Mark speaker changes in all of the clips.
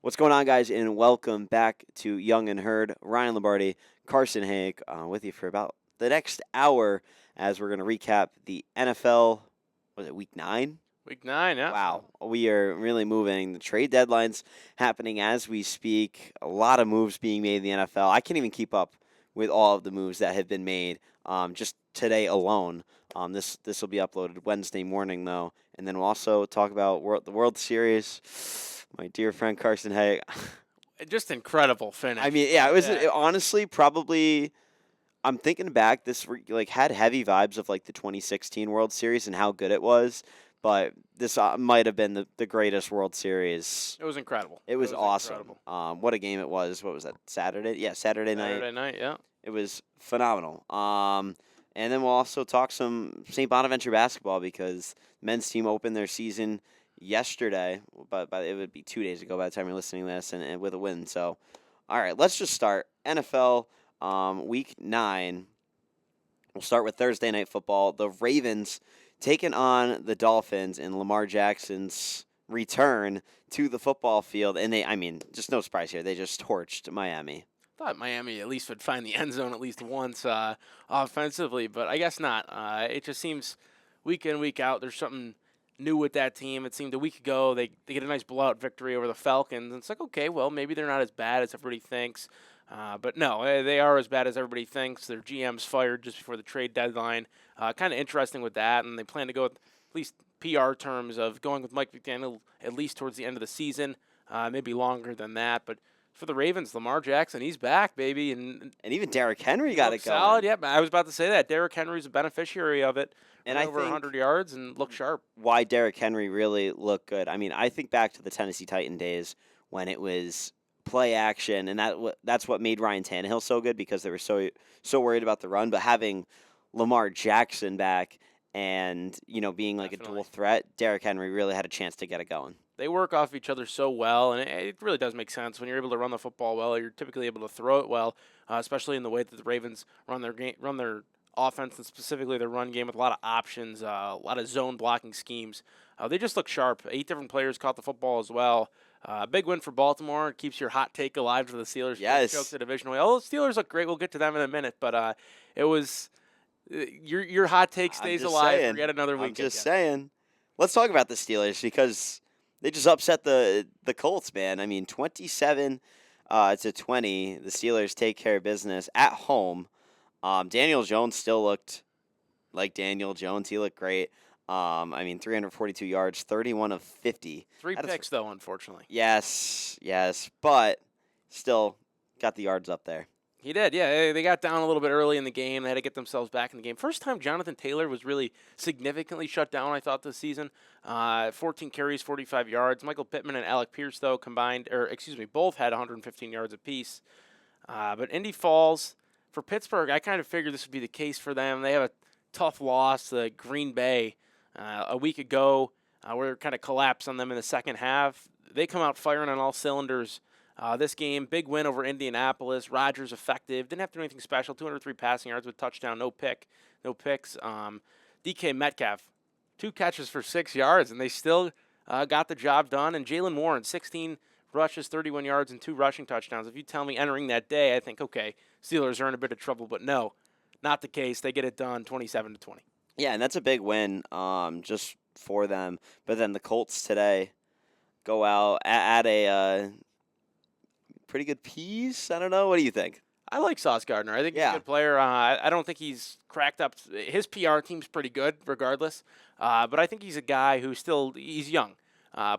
Speaker 1: What's going on, guys, and welcome back to Young and Heard. Ryan Lombardi, Carson Hayek, with you for about the next hour as we're going to recap the NFL. Was it week 9?
Speaker 2: Week 9, yeah.
Speaker 1: Wow, we are really moving. The trade deadline's happening as we speak. A lot of moves being made in the NFL. I can't even keep up with all of the moves that have been made just today alone. This will be uploaded Wednesday morning, though, and then we'll also talk about the World Series. My dear friend Carson Hay.
Speaker 2: Just incredible finish.
Speaker 1: I mean, yeah, honestly probably. I'm thinking back. This had heavy vibes of like the 2016 World Series and how good it was, but this might have been the greatest World Series.
Speaker 2: It was incredible.
Speaker 1: It was awesome.
Speaker 2: Incredible.
Speaker 1: What a game it was. What was that? Saturday? Yeah, Saturday night.
Speaker 2: Saturday night, yeah.
Speaker 1: It was phenomenal. And then we'll also talk some St. Bonaventure basketball because men's team opened their season yesterday, but it would be 2 days ago by the time you're listening to this, and with a win. So, all right, let's just start NFL week 9. We'll start with Thursday night football. The Ravens taking on the Dolphins in Lamar Jackson's return to the football field, and just no surprise here. They just torched Miami.
Speaker 2: Thought Miami at least would find the end zone at least once offensively, but I guess not. It just seems week in, week out, there's something new with that team. It seemed a week ago they get a nice blowout victory over the Falcons. And it's like, okay, well, maybe they're not as bad as everybody thinks. But no, they are as bad as everybody thinks. Their GM's fired just before the trade deadline. Kind of interesting with that, and they plan to go with at least PR terms of going with Mike McDaniel at least towards the end of the season, maybe longer than that. But for the Ravens, Lamar Jackson, he's back, baby. And
Speaker 1: even Derrick Henry got it going.
Speaker 2: Solid, yep. I was about to say that. Derrick Henry's a beneficiary of it.
Speaker 1: And
Speaker 2: over 100 yards and looked sharp.
Speaker 1: Why Derrick Henry really looked good. I mean, I think back to the Tennessee Titan days when it was play action, and that's what made Ryan Tannehill so good because they were so worried about the run. But having Lamar Jackson back and being like
Speaker 2: Definitely.
Speaker 1: a dual threat, Derrick Henry really had a chance to get it going.
Speaker 2: They work off each other so well, and it really does make sense. When you're able to run the football well, you're typically able to throw it well, especially in the way that the Ravens run their offense, and specifically their run game with a lot of options, a lot of zone blocking schemes. They just look sharp. 8 different players caught the football as well. Big win for Baltimore. It keeps your hot take alive for the Steelers.
Speaker 1: Yes.
Speaker 2: Choked the division away. Oh, the Steelers look great. We'll get to them in a minute, but it was your hot take stays alive for yet another week.
Speaker 1: I'm just saying. Let's talk about the Steelers because they just upset the Colts, man. I mean, 27 to 20. The Steelers take care of business at home. Daniel Jones still looked like Daniel Jones. He looked great. 342 yards, 31 of 50.
Speaker 2: 3 picks, though, unfortunately.
Speaker 1: Yes, but still got the yards up there.
Speaker 2: He did, yeah. They got down a little bit early in the game. They had to get themselves back in the game. First time Jonathan Taylor was really significantly shut down, I thought, this season. 14 carries, 45 yards. Michael Pittman and Alec Pierce, though, both had 115 yards apiece. But Indy falls. For Pittsburgh, I kind of figured this would be the case for them. They have a tough loss to Green Bay a week ago where it kind of collapsed on them in the second half. They come out firing on all cylinders. This game, big win over Indianapolis. Rodgers effective. Didn't have to do anything special. 203 passing yards with touchdown, no picks. DK Metcalf, 2 catches for 6 yards, and they still got the job done. And Jalen Warren, 16 rushes, 31 yards, and 2 rushing touchdowns. If you tell me entering that day, I think, okay, Steelers are in a bit of trouble. But no, not the case. They get it done 27 to 20.
Speaker 1: Yeah, and that's a big win just for them. But then the Colts today go out at a pretty good piece. I don't know. What do you think?
Speaker 2: I like Sauce Gardner. I think he's a good player. I don't think he's cracked up. His PR team's pretty good regardless. But I think he's a guy he's young.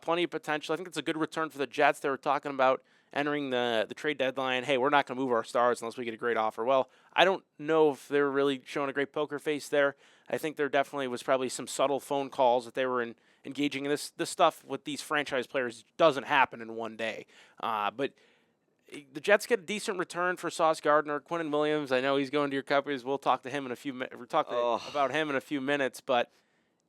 Speaker 2: Plenty of potential. I think it's a good return for the Jets. They were talking about entering the trade deadline. Hey, we're not going to move our stars unless we get a great offer. Well, I don't know if they're really showing a great poker face there. I think there definitely was probably some subtle phone calls that they were engaging in. This stuff with these franchise players doesn't happen in one day. But the Jets get a decent return for Sauce Gardner. Quinnen Williams, I know he's going to your Cowboys. We'll talk to him in a few minutes. About him in a few minutes. But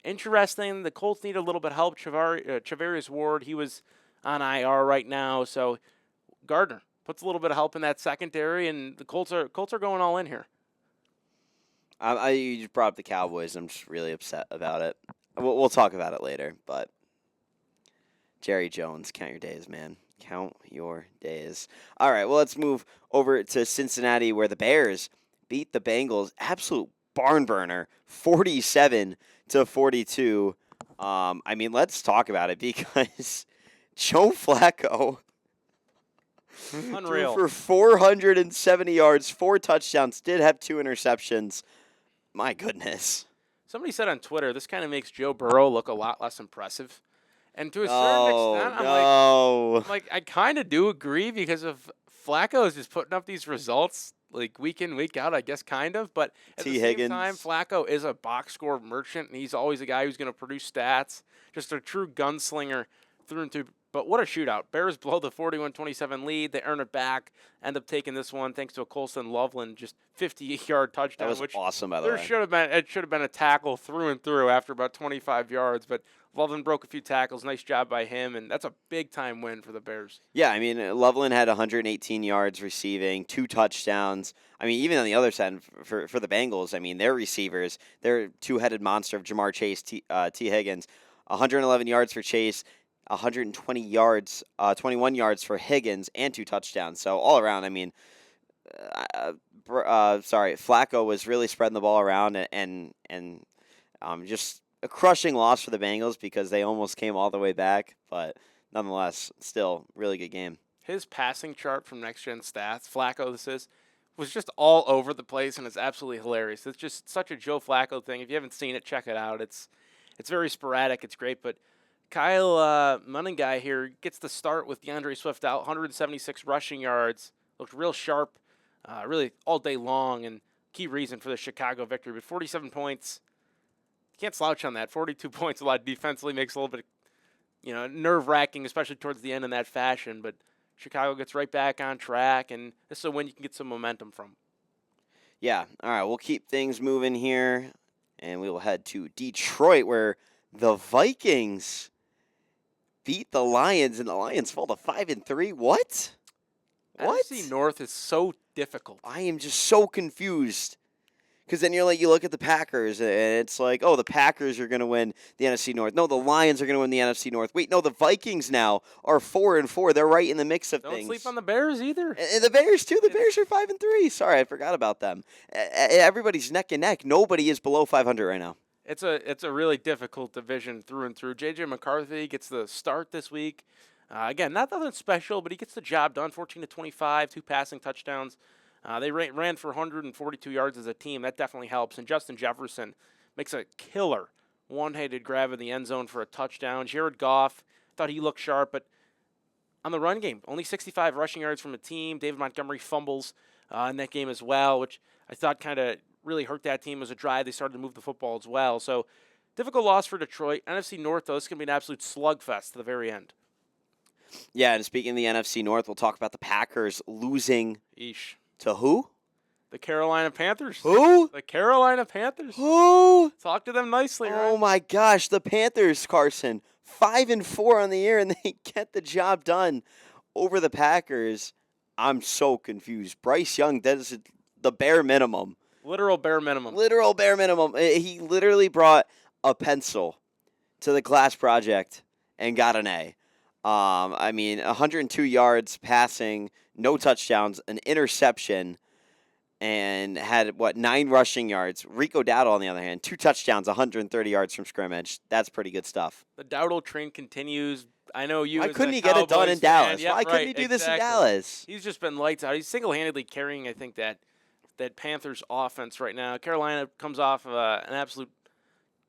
Speaker 2: interesting, the Colts need a little bit of help. Charvarius Ward, he was on IR right now, so Gardner puts a little bit of help in that secondary, and the Colts are going all in here.
Speaker 1: You just brought up the Cowboys. I'm just really upset about it. We'll talk about it later, but Jerry Jones, count your days, man. Count your days. All right, well, let's move over to Cincinnati, where the Bears beat the Bengals. Absolute barn burner, 47-42. Let's talk about it because Joe Flacco
Speaker 2: Unreal.
Speaker 1: threw for 470 yards, 4 touchdowns, did have 2 interceptions. My goodness.
Speaker 2: Somebody said on Twitter, this kind of makes Joe Burrow look a lot less impressive. And to a certain extent, I'm like, I kind of do agree because of Flacco is just putting up these results like week in, week out, I guess, kind of. But at the same time, Flacco is a box score merchant, and he's always a guy who's going to produce stats. Just a true gunslinger through and through. But what a shootout. Bears blow the 41-27 lead. They earn it back, end up taking this one thanks to a Colston Loveland just 58-yard touchdown.
Speaker 1: That was awesome, by the way.
Speaker 2: It should have been a tackle through and through after about 25 yards, but Loveland broke a few tackles. Nice job by him, and that's a big-time win for the Bears.
Speaker 1: Yeah, Loveland had 118 yards receiving, 2 touchdowns. Even on the other side, for the Bengals, their receivers, their two-headed monster of Jamar Chase, T. Higgins, 111 yards for Chase, 120 yards, 21 yards for Higgins, and 2 touchdowns. So all around, Flacco was really spreading the ball around, and just a crushing loss for the Bengals because they almost came all the way back, but nonetheless, still really good game.
Speaker 2: His passing chart from Next Gen Stats, Flacco was just all over the place, and it's absolutely hilarious. It's just such a Joe Flacco thing. If you haven't seen it, check it out. It's very sporadic. It's great, but Kyle Monangai here gets the start with DeAndre Swift out, 176 rushing yards. Looked real sharp, really all day long, and key reason for the Chicago victory. But 47 points. Can't slouch on that. 42 points a lot defensively makes a little bit, nerve-wracking, especially towards the end in that fashion. But Chicago gets right back on track, and this is a win you can get some momentum from.
Speaker 1: Yeah. All right, we'll keep things moving here, and we will head to Detroit, where the Vikings beat the Lions, and the Lions fall to 5-3. What?
Speaker 2: NFC North is so difficult.
Speaker 1: I am just so confused. Because then you look at the Packers, and it's like, oh, the Packers are going to win the NFC North. No, the Lions are going to win the NFC North. Wait, no, the Vikings now are 4-4. They're right in the mix of things.
Speaker 2: Don't sleep on the Bears either.
Speaker 1: And the Bears, too. The Bears are 5-3. Sorry, I forgot about them. Everybody's neck and neck. Nobody is below 500 right now.
Speaker 2: It's a really difficult division through and through. J.J. McCarthy gets the start this week. Again, not nothing special, but he gets the job done. 14-25, 2 passing touchdowns. They ran for 142 yards as a team. That definitely helps. And Justin Jefferson makes a killer one-handed grab in the end zone for a touchdown. Jared Goff, thought he looked sharp, but on the run game, only 65 rushing yards from a team. David Montgomery fumbles in that game as well, which I thought kind of really hurt that team as a drive. They started to move the football as well. So difficult loss for Detroit. NFC North, though, this is going to be an absolute slugfest to the very end.
Speaker 1: Yeah, and speaking of the NFC North, we'll talk about the Packers losing. To who?
Speaker 2: The Carolina Panthers.
Speaker 1: Who?
Speaker 2: The Carolina Panthers.
Speaker 1: Who?
Speaker 2: Talk to them nicely, right?
Speaker 1: Oh, my gosh. The Panthers, Carson. 5-4 on the year, and they get the job done over the Packers. I'm so confused. Bryce Young does the bare minimum.
Speaker 2: Literal bare minimum.
Speaker 1: Literal bare minimum. He literally brought a pencil to the class project and got an A. 102 yards passing, no touchdowns, an interception, and had, 9 rushing yards. Rico Dowdle, on the other hand, 2 touchdowns, 130 yards from scrimmage. That's pretty good stuff.
Speaker 2: The Dowdle train continues. I know you.
Speaker 1: Why couldn't he get it done in Dallas? Why couldn't he do this in Dallas?
Speaker 2: He's just been lights out. He's single-handedly carrying, I think, that Panthers offense right now. Carolina comes off of an absolute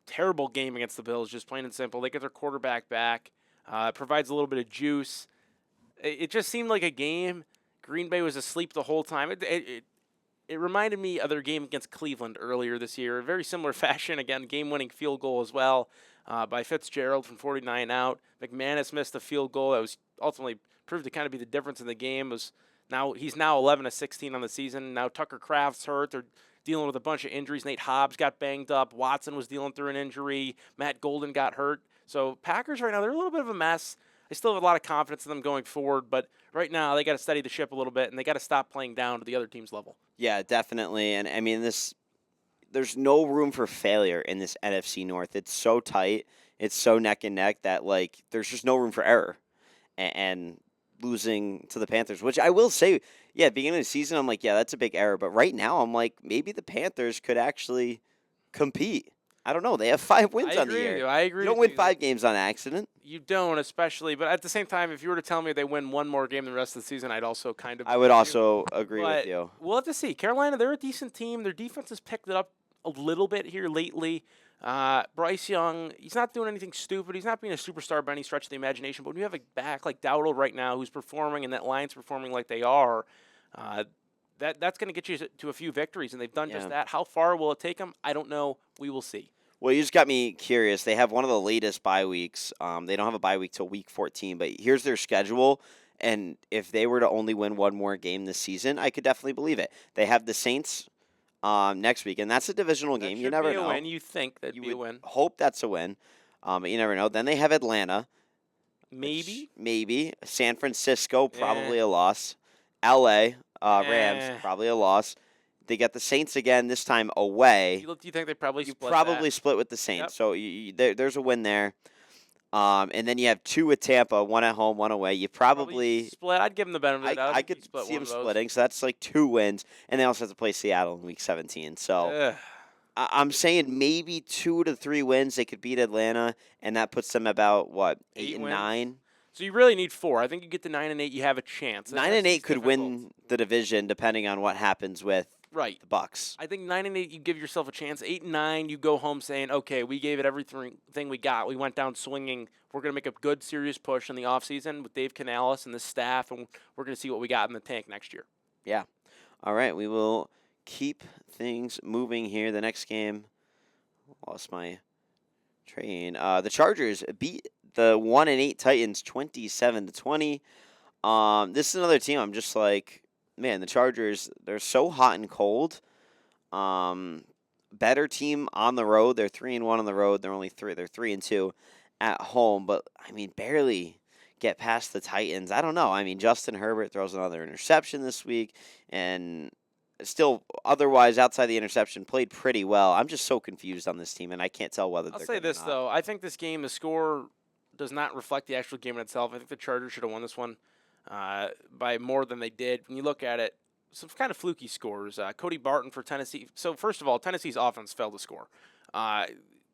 Speaker 2: terrible game against the Bills, just plain and simple. They get their quarterback back. Provides a little bit of juice. It just seemed like a game. Green Bay was asleep the whole time. It reminded me of their game against Cleveland earlier this year. A very similar fashion. Again, game-winning field goal as well by Fitzgerald from 49 out. McManus missed a field goal that was ultimately proved to kind of be the difference in the game. He's now 11-16 on the season. Now Tucker Kraft's hurt. They're dealing with a bunch of injuries. Nate Hobbs got banged up. Watson was dealing through an injury. Matt Golden got hurt. So Packers right now, they're a little bit of a mess. I still have a lot of confidence in them going forward, but right now they got to steady the ship a little bit, and they got to stop playing down to the other team's level.
Speaker 1: Yeah, definitely. And there's no room for failure in this NFC North. It's so tight. it's so neck and neck that like there's just no room for error. And losing to the Panthers, which I will say, yeah, beginning of the season, I'm like, yeah, that's a big error. But right now, I'm like, maybe the Panthers could actually compete. I don't know. They have 5
Speaker 2: I
Speaker 1: wins on the
Speaker 2: agree with
Speaker 1: year.
Speaker 2: you. I agree
Speaker 1: You don't
Speaker 2: with
Speaker 1: win
Speaker 2: you.
Speaker 1: 5 games on accident.
Speaker 2: You don't, especially. But at the same time, if you were to tell me they win one more game the rest of the season, I'd also kind of
Speaker 1: I would
Speaker 2: believe you.
Speaker 1: also agree with
Speaker 2: But
Speaker 1: you.
Speaker 2: we'll have to see. Carolina, they're a decent team. Their defense has picked it up a little bit here lately. Bryce Young, he's not doing anything stupid. He's not being a superstar by any stretch of the imagination. But when you have a back like Dowdle right now who's performing and that line's performing like they are, that's going to get you to a few victories. And they've done just that. How far will it take them? I don't know. We will see.
Speaker 1: Well, you just got me curious. They have one of the latest bye weeks. They don't have a bye week till week 14, but here's their schedule. And if they were to only win one more game this season, I could definitely believe it. They have the Saints next week, and that's a divisional game. You never know.
Speaker 2: Win. You think that'd be a win?
Speaker 1: Hope that's a win, but you never know. Then they have Atlanta.
Speaker 2: Maybe.
Speaker 1: San Francisco, probably a loss. L.A. Rams, probably a loss. They get the Saints again, this time away.
Speaker 2: Do you think they probably split?
Speaker 1: Probably split with the Saints. So there's a win there. And then you have 2 with Tampa, 1 at home, 1 away. You probably
Speaker 2: split. I'd give them the benefit of the doubt.
Speaker 1: I could see them splitting. So that's like 2 wins. And they also have to play Seattle in week 17. So I'm saying maybe 2 to 3 wins. They could beat Atlanta, and that puts them about, 8 and 9?
Speaker 2: So you really need 4. I think you get to 9 and 8, you have a chance.
Speaker 1: 9 and 8 could win the division depending on what happens with the Bucks.
Speaker 2: I think 9 and 8, you give yourself a chance. 8 and 9, you go home saying, okay, we gave it everything we got. We went down swinging. We're going to make a good, serious push in the offseason with Dave Canales and the staff, and we're going to see what we got in the tank next year.
Speaker 1: Yeah. All right, we will keep things moving here. The next game, lost my train. The Chargers beat the 1 and 8 Titans 27-20. This is another team I'm just like, man, the Chargers, they're so hot and cold. Better team on the road. They're 3-1 on the road. They're 3-2 at home, but I mean, barely get past the Titans. I don't know. I mean, Justin Herbert throws another interception this week, and still, otherwise, outside the interception, played pretty well. I'm just so confused on this team, and I can't tell whether
Speaker 2: I'll say this, though. I think this game, the score does not reflect the actual game in itself. I think the Chargers should have won this one by more than they did. When you look at it, some kind of fluky scores. Cody Barton for Tennessee. So, first of all, Tennessee's offense failed to score.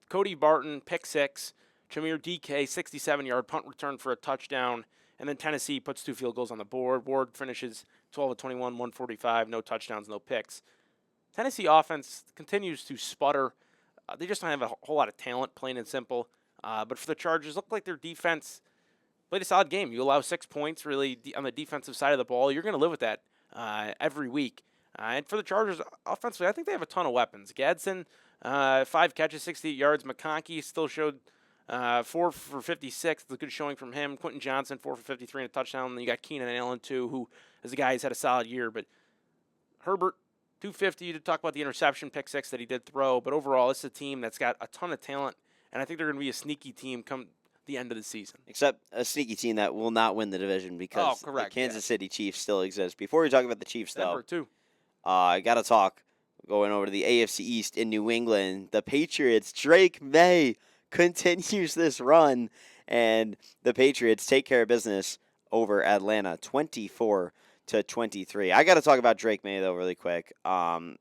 Speaker 2: Cody Barton, pick 6. Jameer DK, 67-yard punt return for a touchdown. And then Tennessee puts 2 field goals on the board. Ward finishes 12 of 21, 145, no touchdowns, no picks. Tennessee offense continues to sputter. They just don't have a whole lot of talent, plain and simple. But for the Chargers, look like their defense played a solid game. You allow 6 points, really, on the defensive side of the ball. You're going to live with that every week. And for the Chargers, offensively, I think they have a ton of weapons. Gadsden, 5 catches, 68 yards. McConkey still showed 4 for 56. That's a good showing from him. Quentin Johnson, 4 for 53 and a touchdown. And then you got Keenan Allen, too, who is a guy who's had a solid year. But Herbert, 250 to talk about the interception, pick 6 that he did throw. But overall, this is a team that's got a ton of talent. And I think they're going to be a sneaky team come the end of the season.
Speaker 1: Except a sneaky team that will not win the division because the Kansas City Chiefs still exist. Before we talk about the Chiefs, though, I got to talk, going over to the AFC East in New England. The Patriots, Drake May continues this run, and the Patriots take care of business over Atlanta, 24-23. I got to talk about Drake May, though, really quick. In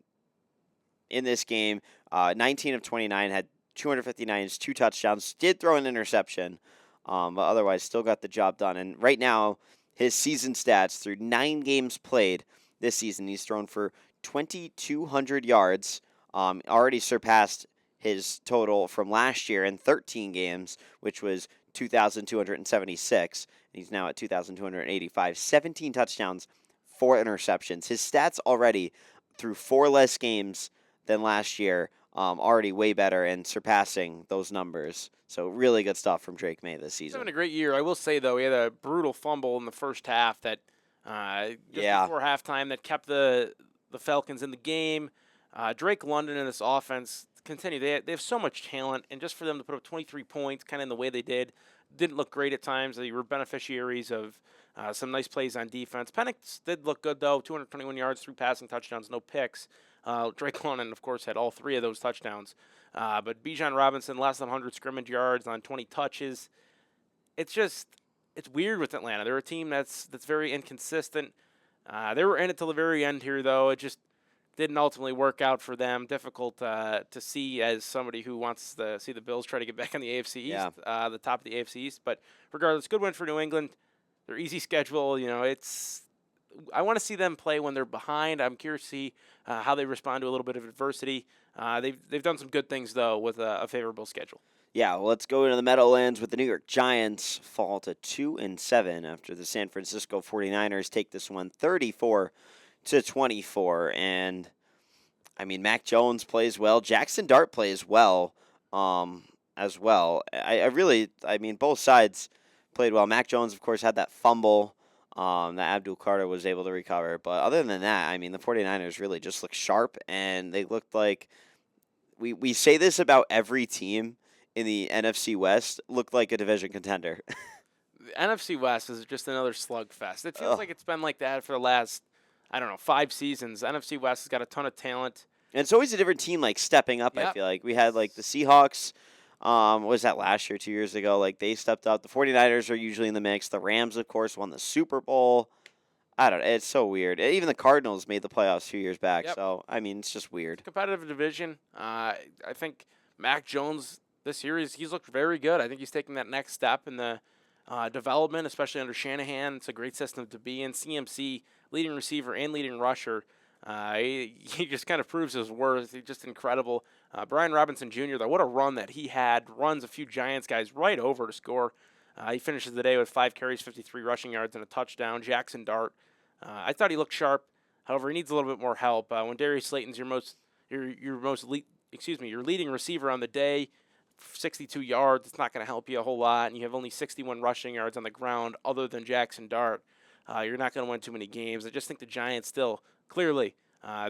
Speaker 1: this game, 19 of 29, had 259 yards, 2 touchdowns, did throw an interception, but otherwise still got the job done. And right now, his season stats through 9 games played this season, he's thrown for 2,200 yards, already surpassed his total from last year in 13 games, which was 2,276. He's now at 2,285. 17 touchdowns, 4 interceptions. His stats already through 4 less games than last year, already way better and surpassing those numbers. So really good stuff from Drake May this season.
Speaker 2: He's having a great year. I will say, though, he had a brutal fumble in the first half that before halftime that kept the Falcons in the game. Drake London and this offense continue. They have so much talent, and just for them to put up 23 points kind of in the way they didn't look great at times. They were beneficiaries of some nice plays on defense. Penix did look good, though, 221 yards, 3 passing touchdowns, no picks. Drake London, of course, had all 3 of those touchdowns. But Bijan Robinson, less than 100 scrimmage yards on 20 touches. It's weird with Atlanta. They're a team that's very inconsistent. They were in it till the very end here, though. It just didn't ultimately work out for them. Difficult to see as somebody who wants to see the Bills try to get back on the AFC East, the top of the AFC East. But regardless, good win for New England. Their easy schedule, I want to see them play when they're behind. I'm curious to see how they respond to a little bit of adversity. They've done some good things, though, with a favorable schedule.
Speaker 1: Yeah, well, let's go into the Meadowlands with the New York Giants fall to 2-7 after the San Francisco 49ers take this one 34-24. And, I mean, Mac Jones plays well. Jackson Dart plays well as well. I mean, both sides played well. Mac Jones, of course, had that fumble that Abdul Carter was able to recover. But other than that, I mean, the 49ers really just looked sharp, and they looked like we say this about every team in the NFC West, looked like a division contender.
Speaker 2: The NFC West is just another slugfest. It feels like it's been like that for the last, 5 seasons. NFC West has got a ton of talent.
Speaker 1: And it's always a different team, stepping up, I feel like. We had, the Seahawks, what was that last year, 2 years ago? They stepped up. The 49ers are usually in the mix. The Rams, of course, won the Super Bowl. I don't know. It's so weird. Even the Cardinals made the playoffs 2 years back. Yep. So, I mean, it's just weird.
Speaker 2: Competitive division. I think Mac Jones this year, he's looked very good. I think he's taking that next step in the development, especially under Shanahan. It's a great system to be in. CMC, leading receiver and leading rusher. He just kind of proves his worth. He's just incredible. Brian Robinson Jr., though, what a run that he had. Runs a few Giants guys right over to score. He finishes the day with 5 carries, 53 rushing yards, and a touchdown. Jackson Dart. I thought he looked sharp. However, he needs a little bit more help. When Darius Slayton's your leading receiver on the day, 62 yards, it's not going to help you a whole lot, and you have only 61 rushing yards on the ground other than Jackson Dart. You're not going to win too many games. I just think the Giants still, clearly,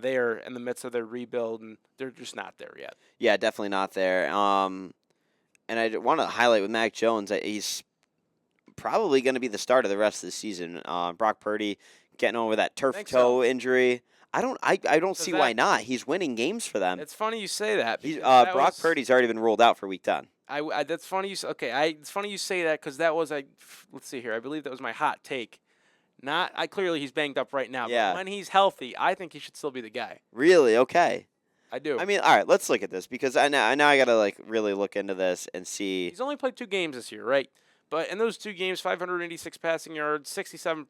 Speaker 2: they are in the midst of their rebuild, and they're just not there yet.
Speaker 1: Yeah, definitely not there. And I want to highlight with Mac Jones that he's probably going to be the start of the rest of the season. Brock Purdy getting over that turf toe injury. I don't see why not. He's winning games for them.
Speaker 2: It's funny you say that.
Speaker 1: Brock Purdy's already been ruled out for Week 10.
Speaker 2: That's funny. It's funny you say that because that was let's see here. I believe that was my hot take. Clearly he's banged up right now.
Speaker 1: Yeah.
Speaker 2: But when he's healthy, I think he should still be the guy.
Speaker 1: Really? Okay.
Speaker 2: I do.
Speaker 1: I mean, all right. Let's look at this because I gotta really look into this and see.
Speaker 2: He's only played 2 games this year, right? But in those 2 games, 586 passing yards, 66%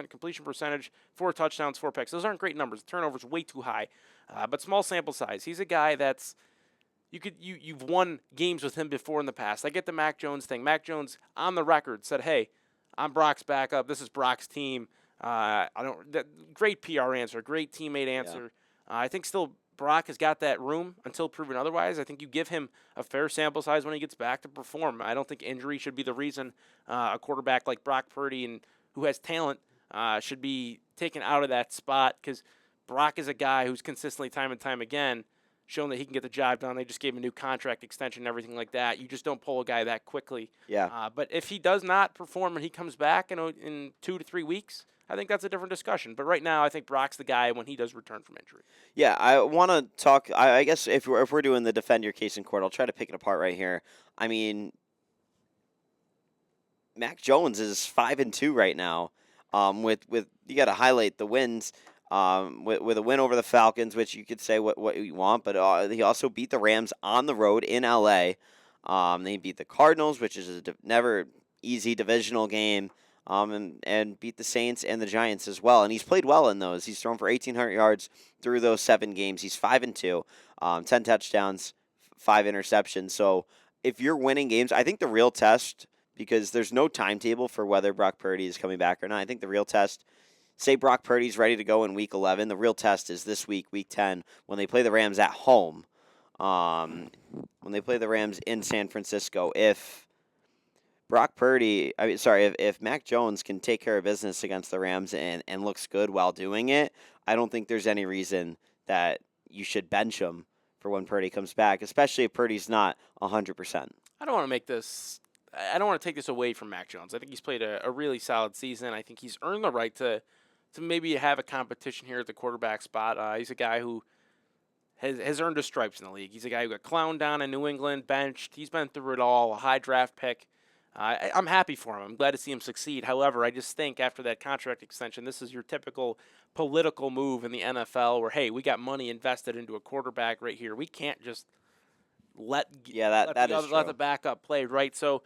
Speaker 2: completion percentage, 4 touchdowns, 4 picks. Those aren't great numbers. The turnover's way too high, but small sample size. He's a guy that's you've won games with him before in the past. I get the Mac Jones thing. Mac Jones on the record said, "Hey, I'm Brock's backup. This is Brock's team." Great PR answer, great teammate answer. Yeah. I think still Brock has got that room until proven otherwise. I think you give him a fair sample size when he gets back to perform. I don't think injury should be the reason a quarterback like Brock Purdy and who has talent should be taken out of that spot because Brock is a guy who's consistently time and time again shown that he can get the job done. They just gave him a new contract extension and everything like that. You just don't pull a guy that quickly.
Speaker 1: Yeah.
Speaker 2: But if he does not perform and he comes back in 2 to 3 weeks, I think that's a different discussion. But right now, I think Brock's the guy when he does return from injury.
Speaker 1: Yeah, I want to talk. I guess if we're doing the defend your case in court, I'll try to pick it apart right here. I mean, Mac Jones is 5-2 right now. With you got to highlight the wins. With a win over the Falcons, which you could say what you want, but he also beat the Rams on the road in LA. They beat the Cardinals, which is a never easy divisional game. And beat the Saints and the Giants as well. And he's played well in those. He's thrown for 1,800 yards through those 7 games. He's 5-2, 10 touchdowns, 5 interceptions. So if you're winning games, I think the real test, because there's no timetable for whether Brock Purdy is coming back or not, I think the real test, say Brock Purdy's ready to go in Week 11, the real test is this week, Week 10, when they play the Rams at home. When they play the Rams in San Francisco, if Mac Jones can take care of business against the Rams and looks good while doing it, I don't think there's any reason that you should bench him for when Purdy comes back, especially if Purdy's not 100%.
Speaker 2: I don't want to take this away from Mac Jones. I think he's played a really solid season. I think he's earned the right to to maybe have a competition here at the quarterback spot. He's a guy who has earned his stripes in the league. He's a guy who got clowned down in New England, benched. He's been through it all, a high draft pick. I'm happy for him. I'm glad to see him succeed. However, I just think after that contract extension, this is your typical political move in the NFL where, hey, we got money invested into a quarterback right here. We can't just let the backup play, right? So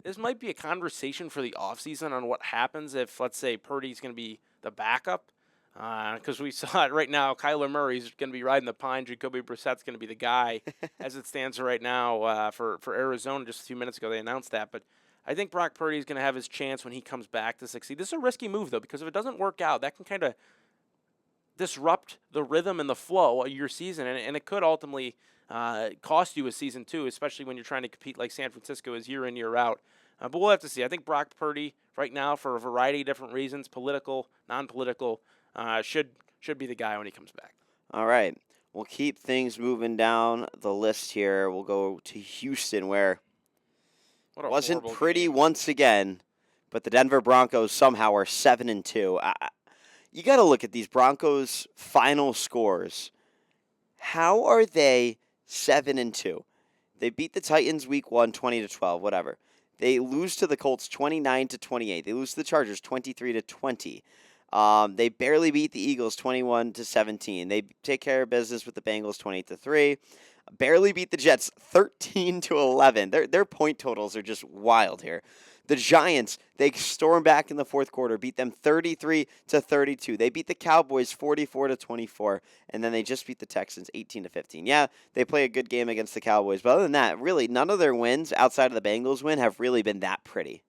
Speaker 2: this might be a conversation for the offseason on what happens if, let's say, Purdy's going to be the backup. Because we saw it right now, Kyler Murray's going to be riding the pine. Jacoby Brissett's going to be the guy as it stands right now for Arizona. Just a few minutes ago, they announced that. But I think Brock Purdy is going to have his chance when he comes back to succeed. This is a risky move, though, because if it doesn't work out, that can kind of disrupt the rhythm and the flow of your season, and it could ultimately cost you a season, too, especially when you're trying to compete like San Francisco is year in, year out. But we'll have to see. I think Brock Purdy, right now, for a variety of different reasons, political, non-political, should be the guy when he comes back.
Speaker 1: All right. We'll keep things moving down the list here. We'll go to Houston, where it wasn't pretty game once again, but the Denver Broncos somehow are 7-2. You got to look at these Broncos' final scores. How are they 7-2? They beat the Titans week 1, 20-12, whatever. They lose to the Colts 29-28. They lose to the Chargers 23-20. They barely beat the Eagles 21-17. They take care of business with the Bengals 28-3. Barely beat the Jets 13-11. Their point totals are just wild here. The Giants, they storm back in the fourth quarter, beat them 33-32. They beat the Cowboys 44-24, and then they just beat the Texans 18-15. Yeah, they play a good game against the Cowboys, but other than that, really none of their wins outside of the Bengals win have really been that pretty.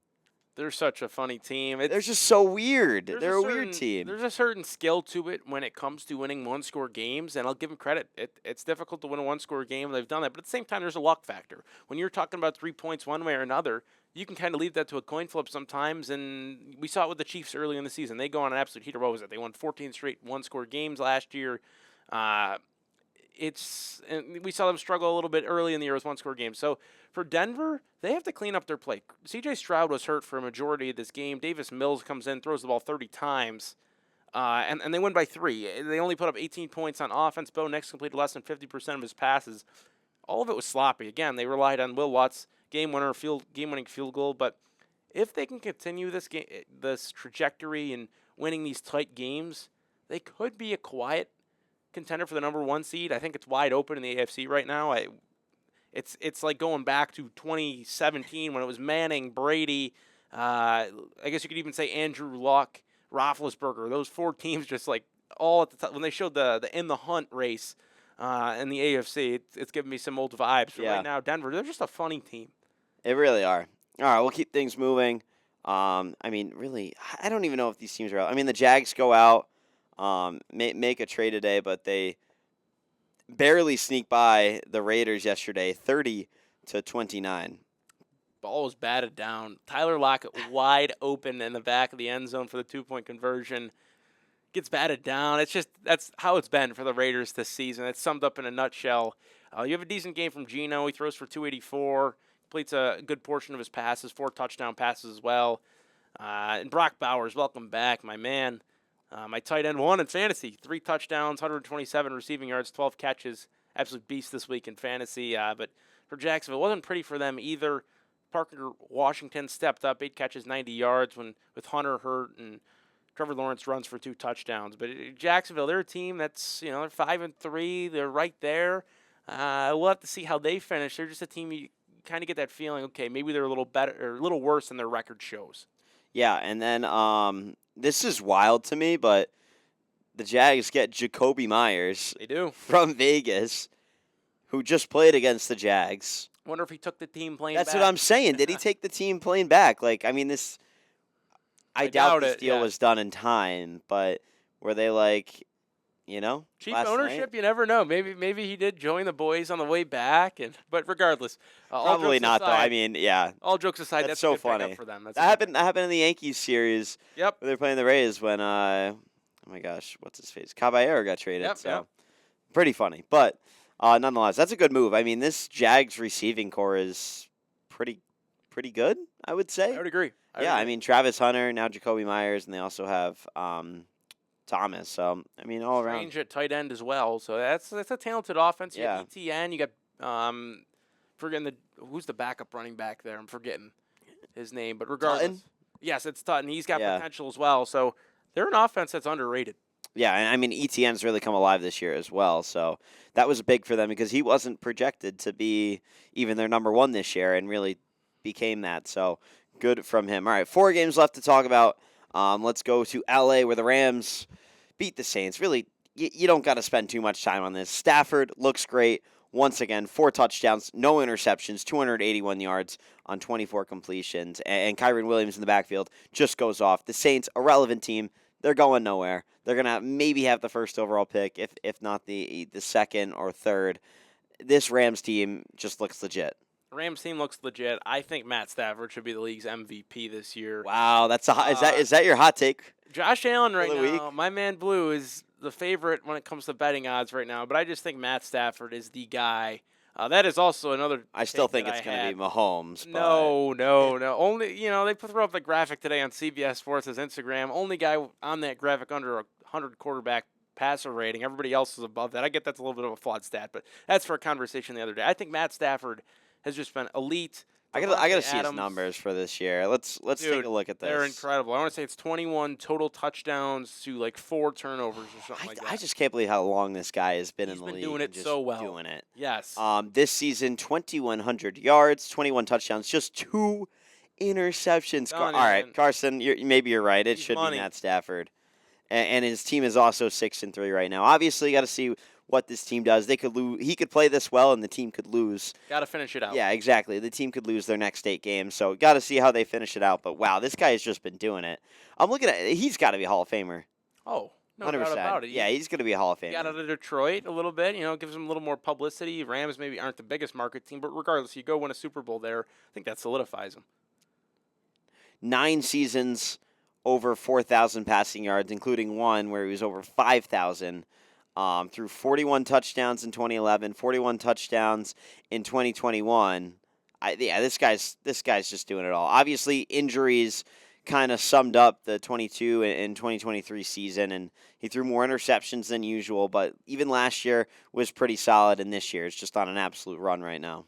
Speaker 2: They're such a funny team.
Speaker 1: They're just so weird. They're a weird team.
Speaker 2: There's a certain skill to it when it comes to winning one-score games, and I'll give them credit. It's difficult to win a one-score game, and they've done that. But at the same time, there's a luck factor. When you're talking about 3 points one way or another, you can kind of leave that to a coin flip sometimes, and we saw it with the Chiefs early in the season. They go on an absolute heater. What was it? They won 14 straight one-score games last year. And we saw them struggle a little bit early in the year with one-score games. So for Denver, they have to clean up their play. C.J. Stroud was hurt for a majority of this game. Davis Mills comes in, throws the ball 30 times, and they win by 3. They only put up 18 points on offense. Bo Nix completed less than 50% of his passes. All of it was sloppy. Again, they relied on Will Lutz, game-winning field goal. But if they can continue this trajectory and winning these tight games, they could be a quiet contender for the number 1 seed. I think it's wide open in the AFC right now. It's like going back to 2017 when it was Manning, Brady, I guess you could even say Andrew Luck, Roethlisberger. Those 4 teams just like all at the top. When they showed the in the hunt race in the AFC, it's giving me some old vibes. But right now, Denver, they're just a funny team.
Speaker 1: They really are. All right, we'll keep things moving. I mean, really, I don't even know if these teams are out. I mean, the Jags go out. Make a trade today, but they barely sneak by the Raiders yesterday, 30-29.
Speaker 2: Ball was batted down. Tyler Lockett wide open in the back of the end zone for the 2-point conversion. Gets batted down. That's how it's been for the Raiders this season. It's summed up in a nutshell. You have a decent game from Geno. He throws for 284, completes a good portion of his passes, 4 touchdown passes as well. And Brock Bowers, welcome back, my man. My tight end 1 in fantasy, 3 touchdowns, 127 receiving yards, 12 catches. Absolute beast this week in fantasy. But for Jacksonville, it wasn't pretty for them either. Parker Washington stepped up, 8 catches, 90 yards with Hunter hurt, and Trevor Lawrence runs for 2 touchdowns. But Jacksonville, they're a team that's, they're 5-3. They're right there. We'll have to see how they finish. They're just a team you kind of get that feeling, okay, maybe they're a little better or a little worse than their record shows.
Speaker 1: Yeah, and then this is wild to me, but the Jags get Jacoby Myers.
Speaker 2: They do.
Speaker 1: From Vegas, who just played against the Jags.
Speaker 2: Wonder if he took the team playing back.
Speaker 1: That's what I'm saying. Did he take the team playing back? Like, I mean, I doubt this deal was done in time, but were they like,
Speaker 2: cheap ownership? Night? You never know. Maybe he did join the boys on the way back, but regardless,
Speaker 1: probably not aside, though. I mean, yeah.
Speaker 2: All jokes aside, that's
Speaker 1: so
Speaker 2: a good
Speaker 1: funny
Speaker 2: for them.
Speaker 1: That happened in the Yankees series.
Speaker 2: Yep.
Speaker 1: Where they're playing the Rays when oh my gosh, what's his face? Caballero got traded. Yep. Pretty funny, but nonetheless, that's a good move. I mean, this Jags receiving core is pretty good, I would say.
Speaker 2: I would agree.
Speaker 1: I mean, Travis Hunter, now Jacoby Myers, and they also have Thomas. So, I mean, all around.
Speaker 2: Strange at tight end as well. So that's a talented offense. You
Speaker 1: Yeah.
Speaker 2: got ETN. You got forgetting who's the backup running back there. I'm forgetting his name, but regardless,
Speaker 1: Tutton?
Speaker 2: yes, it's Tutton. He's got
Speaker 1: Yeah.
Speaker 2: potential as well. So they're an offense that's underrated.
Speaker 1: Yeah, and I mean, ETN's really come alive this year as well. So that was big for them because he wasn't projected to be even their number one this year and really became that. So good from him. All right, 4 games left to talk about. Let's go to LA where the Rams beat the Saints. Really, you don't got to spend too much time on this. Stafford looks great. Once again, 4 touchdowns, no interceptions, 281 yards on 24 completions. And Kyron Williams in the backfield just goes off. The Saints, a relevant team. They're going nowhere. They're going to maybe have the first overall pick, if not the second or third. This Rams team just looks legit.
Speaker 2: Rams team looks legit. I think Matt Stafford should be the league's MVP this year.
Speaker 1: Wow, that's is that your hot take?
Speaker 2: Josh Allen right
Speaker 1: the
Speaker 2: now,
Speaker 1: week?
Speaker 2: my man Blue, is the favorite when it comes to betting odds right now. But I just think Matt Stafford is the guy. That is also another.
Speaker 1: I still think it's going to be Mahomes.
Speaker 2: No. Only they throw up the graphic today on CBS Sports' Instagram. Only guy on that graphic under 100 quarterback passer rating. Everybody else is above that. I get that's a little bit of a flawed stat, but that's for a conversation the other day. I think Matt Stafford has just been elite.
Speaker 1: I gotta see his numbers for this year. Let's take a look at this.
Speaker 2: They're incredible. I want to say it's 21 total touchdowns to like 4 turnovers or something like that.
Speaker 1: I just can't believe how long this guy has been in the league.
Speaker 2: He's been doing it
Speaker 1: just
Speaker 2: so well.
Speaker 1: Doing it.
Speaker 2: Yes.
Speaker 1: This season, 2,100 yards, 21 touchdowns, just 2 interceptions. All right, Carson, maybe you're right. It should be Matt Stafford, and his team is also 6-3 right now. Obviously, you got to see what this team does. They could lose. He could play this well, and the team could lose.
Speaker 2: Got to finish it out.
Speaker 1: Yeah, exactly. The team could lose their next 8 games, so got to see how they finish it out. But wow, this guy has just been doing it. I'm looking at. He's got to be a Hall of Famer.
Speaker 2: Oh, no
Speaker 1: 100%.
Speaker 2: doubt about it.
Speaker 1: Yeah, he's going to be a Hall of Famer.
Speaker 2: Got out of Detroit a little bit. Gives him a little more publicity. Rams maybe aren't the biggest market team, but regardless, you go win a Super Bowl there. I think that solidifies him.
Speaker 1: 9 seasons over 4,000 passing yards, including one where he was over 5,000. Through 41 touchdowns in 2011, 41 touchdowns in 2021. This guy's just doing it all. Obviously, injuries kind of summed up the 22 and 2023 season, and he threw more interceptions than usual. But even last year was pretty solid, and this year is just on an absolute run right now.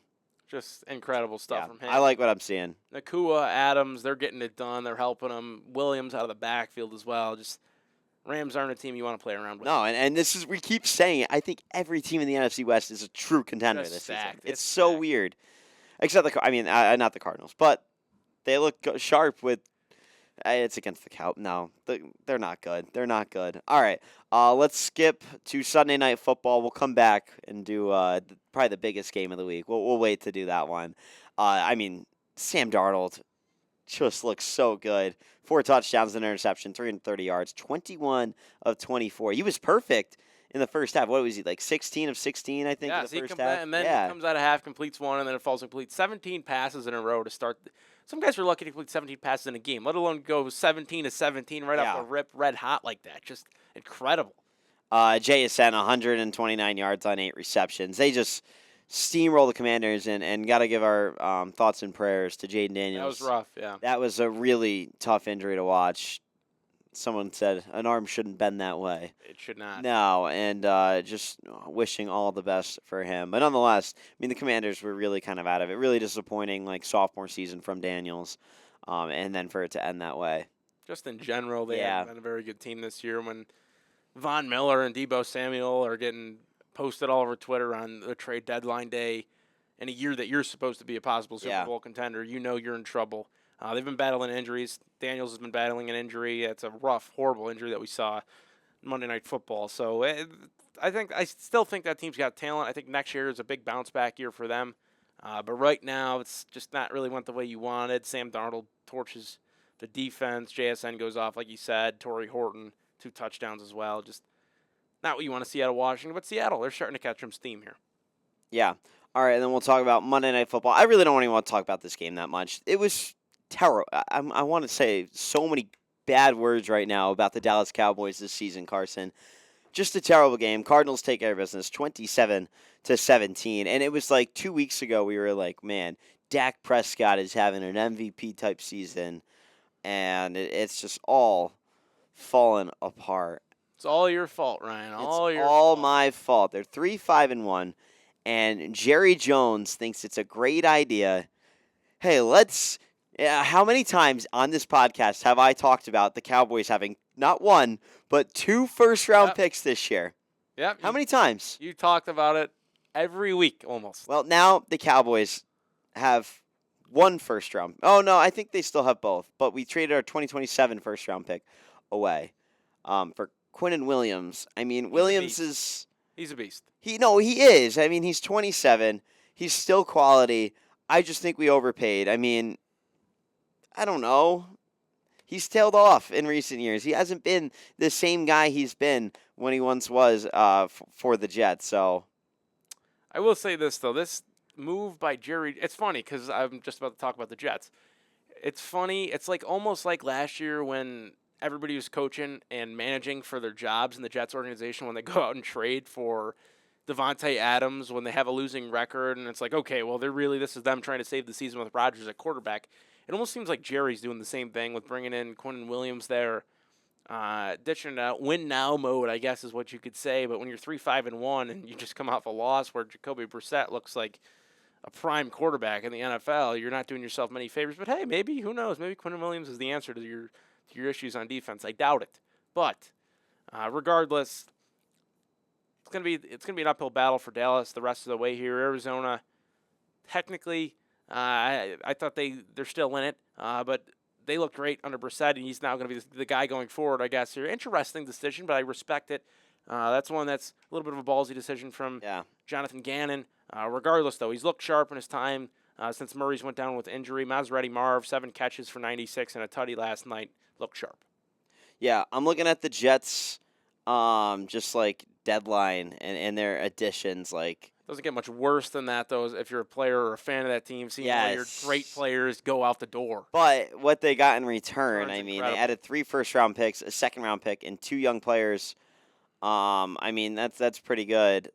Speaker 2: Just incredible stuff from him.
Speaker 1: I like what I'm seeing.
Speaker 2: Nakua, Adams, they're getting it done. They're helping him. Williams out of the backfield as well. Just Rams aren't a team you want to play around with.
Speaker 1: No, and this is, we keep saying it. I think every team in the NFC West is a true contender this season. It's so weird. Except not the Cardinals, but they look sharp with. It's against the Cow. No, they're not good. They're not good. All right, let's skip to Sunday Night Football. We'll come back and do probably the biggest game of the week. We'll wait to do that one. Sam Darnold just looks so good. 4 touchdowns and interception, 330 yards, 21 of 24. He was perfect in the first half. What was he, like 16 of 16, I think, in the first half?
Speaker 2: And then he comes out of half, completes one, and then it falls incomplete. 17 passes in a row to start. Some guys are lucky to complete 17 passes in a game, let alone go 17 to 17 right off the rip, red hot like that. Just incredible.
Speaker 1: JSN, 129 yards on 8 receptions. They just steamroll the Commanders, and got to give our thoughts and prayers to Jaden Daniels.
Speaker 2: That was rough, yeah.
Speaker 1: That was a really tough injury to watch. Someone said an arm shouldn't bend that way.
Speaker 2: It should not.
Speaker 1: No, and just wishing all the best for him. But nonetheless, the Commanders were really kind of out of it. Really disappointing, sophomore season from Daniels, and then for it to end that way.
Speaker 2: Just in general, they haven't been a very good team this year. When Von Miller and Deebo Samuel are getting posted all over Twitter on the trade deadline day in a year that you're supposed to be a possible Super Bowl contender, you're in trouble. They've been battling injuries. Daniels has been battling an injury. It's a rough, horrible injury that we saw Monday Night Football. So I still think that team's got talent. I think next year is a big bounce back year for them. But right now, it's just not really went the way you wanted. Sam Darnold torches the defense. JSN goes off, like you said. Torrey Horton, 2 touchdowns as well. Just not what you want to see out of Washington. But Seattle, they're starting to catch some steam here.
Speaker 1: Yeah. All right, and then we'll talk about Monday Night Football. I really don't even want to talk about this game that much. It was terrible. I want to say so many bad words right now about the Dallas Cowboys this season, Carson. Just a terrible game. Cardinals take care of business, 27-17. And it was like 2 weeks ago we were like, man, Dak Prescott is having an MVP-type season. And it's just all fallen apart.
Speaker 2: It's all your fault, Ryan.
Speaker 1: It's
Speaker 2: All your
Speaker 1: all
Speaker 2: fault.
Speaker 1: my fault. They're 3-5-1, and Jerry Jones thinks it's a great idea. Hey, let's. How many times on this podcast have I talked about the Cowboys having not one but 2 first-round picks this year?
Speaker 2: Yep.
Speaker 1: How many times?
Speaker 2: You talked about it every week almost.
Speaker 1: Well, now the Cowboys have 1 first round. Oh, no, I think they still have both. But we traded our 2027 first round pick away for Quinnen Williams. I mean, Williams is.
Speaker 2: He's a beast.
Speaker 1: He is. I mean, he's 27. He's still quality. I just think we overpaid. I mean, I don't know. He's tailed off in recent years. He hasn't been the same guy he's been when he once was for the Jets. So
Speaker 2: I will say this, though. This move by Jerry, it's funny because I'm just about to talk about the Jets. It's funny. It's like almost like last year when everybody was coaching and managing for their jobs in the Jets organization when they go out and trade for Devontae Adams when they have a losing record. And it's like, okay, well, this is them trying to save the season with Rodgers at quarterback. It almost seems like Jerry's doing the same thing with bringing in Quinnen Williams there, ditching out win now mode, I guess is what you could say. But when you're 3-5-1 and you just come off a loss where Jacoby Brissett looks like a prime quarterback in the NFL, you're not doing yourself many favors. But hey, maybe, who knows? Maybe Quinnen Williams is the answer to your issues on defense. I doubt it. But regardless, it's gonna be an uphill battle for Dallas the rest of the way here. Arizona, technically. I thought they're still in it, but they look great under Brissett, and he's now going to be the guy going forward, I guess. Here, interesting decision, but I respect it. That's one that's a little bit of a ballsy decision from Jonathan Gannon. Regardless, though, he's looked sharp in his time since Murray's went down with injury. Maserati Marv, 7 catches for 96 and a tutty last night. Looked sharp.
Speaker 1: Yeah, I'm looking at the Jets, just like deadline and their additions, like.
Speaker 2: Doesn't get much worse than that, though, if you're a player or a fan of that team, seeing one of your great players go out the door.
Speaker 1: But what they got in return, I mean, they added 3 first-round picks, a second-round pick, and 2 young players. I mean, that's pretty good.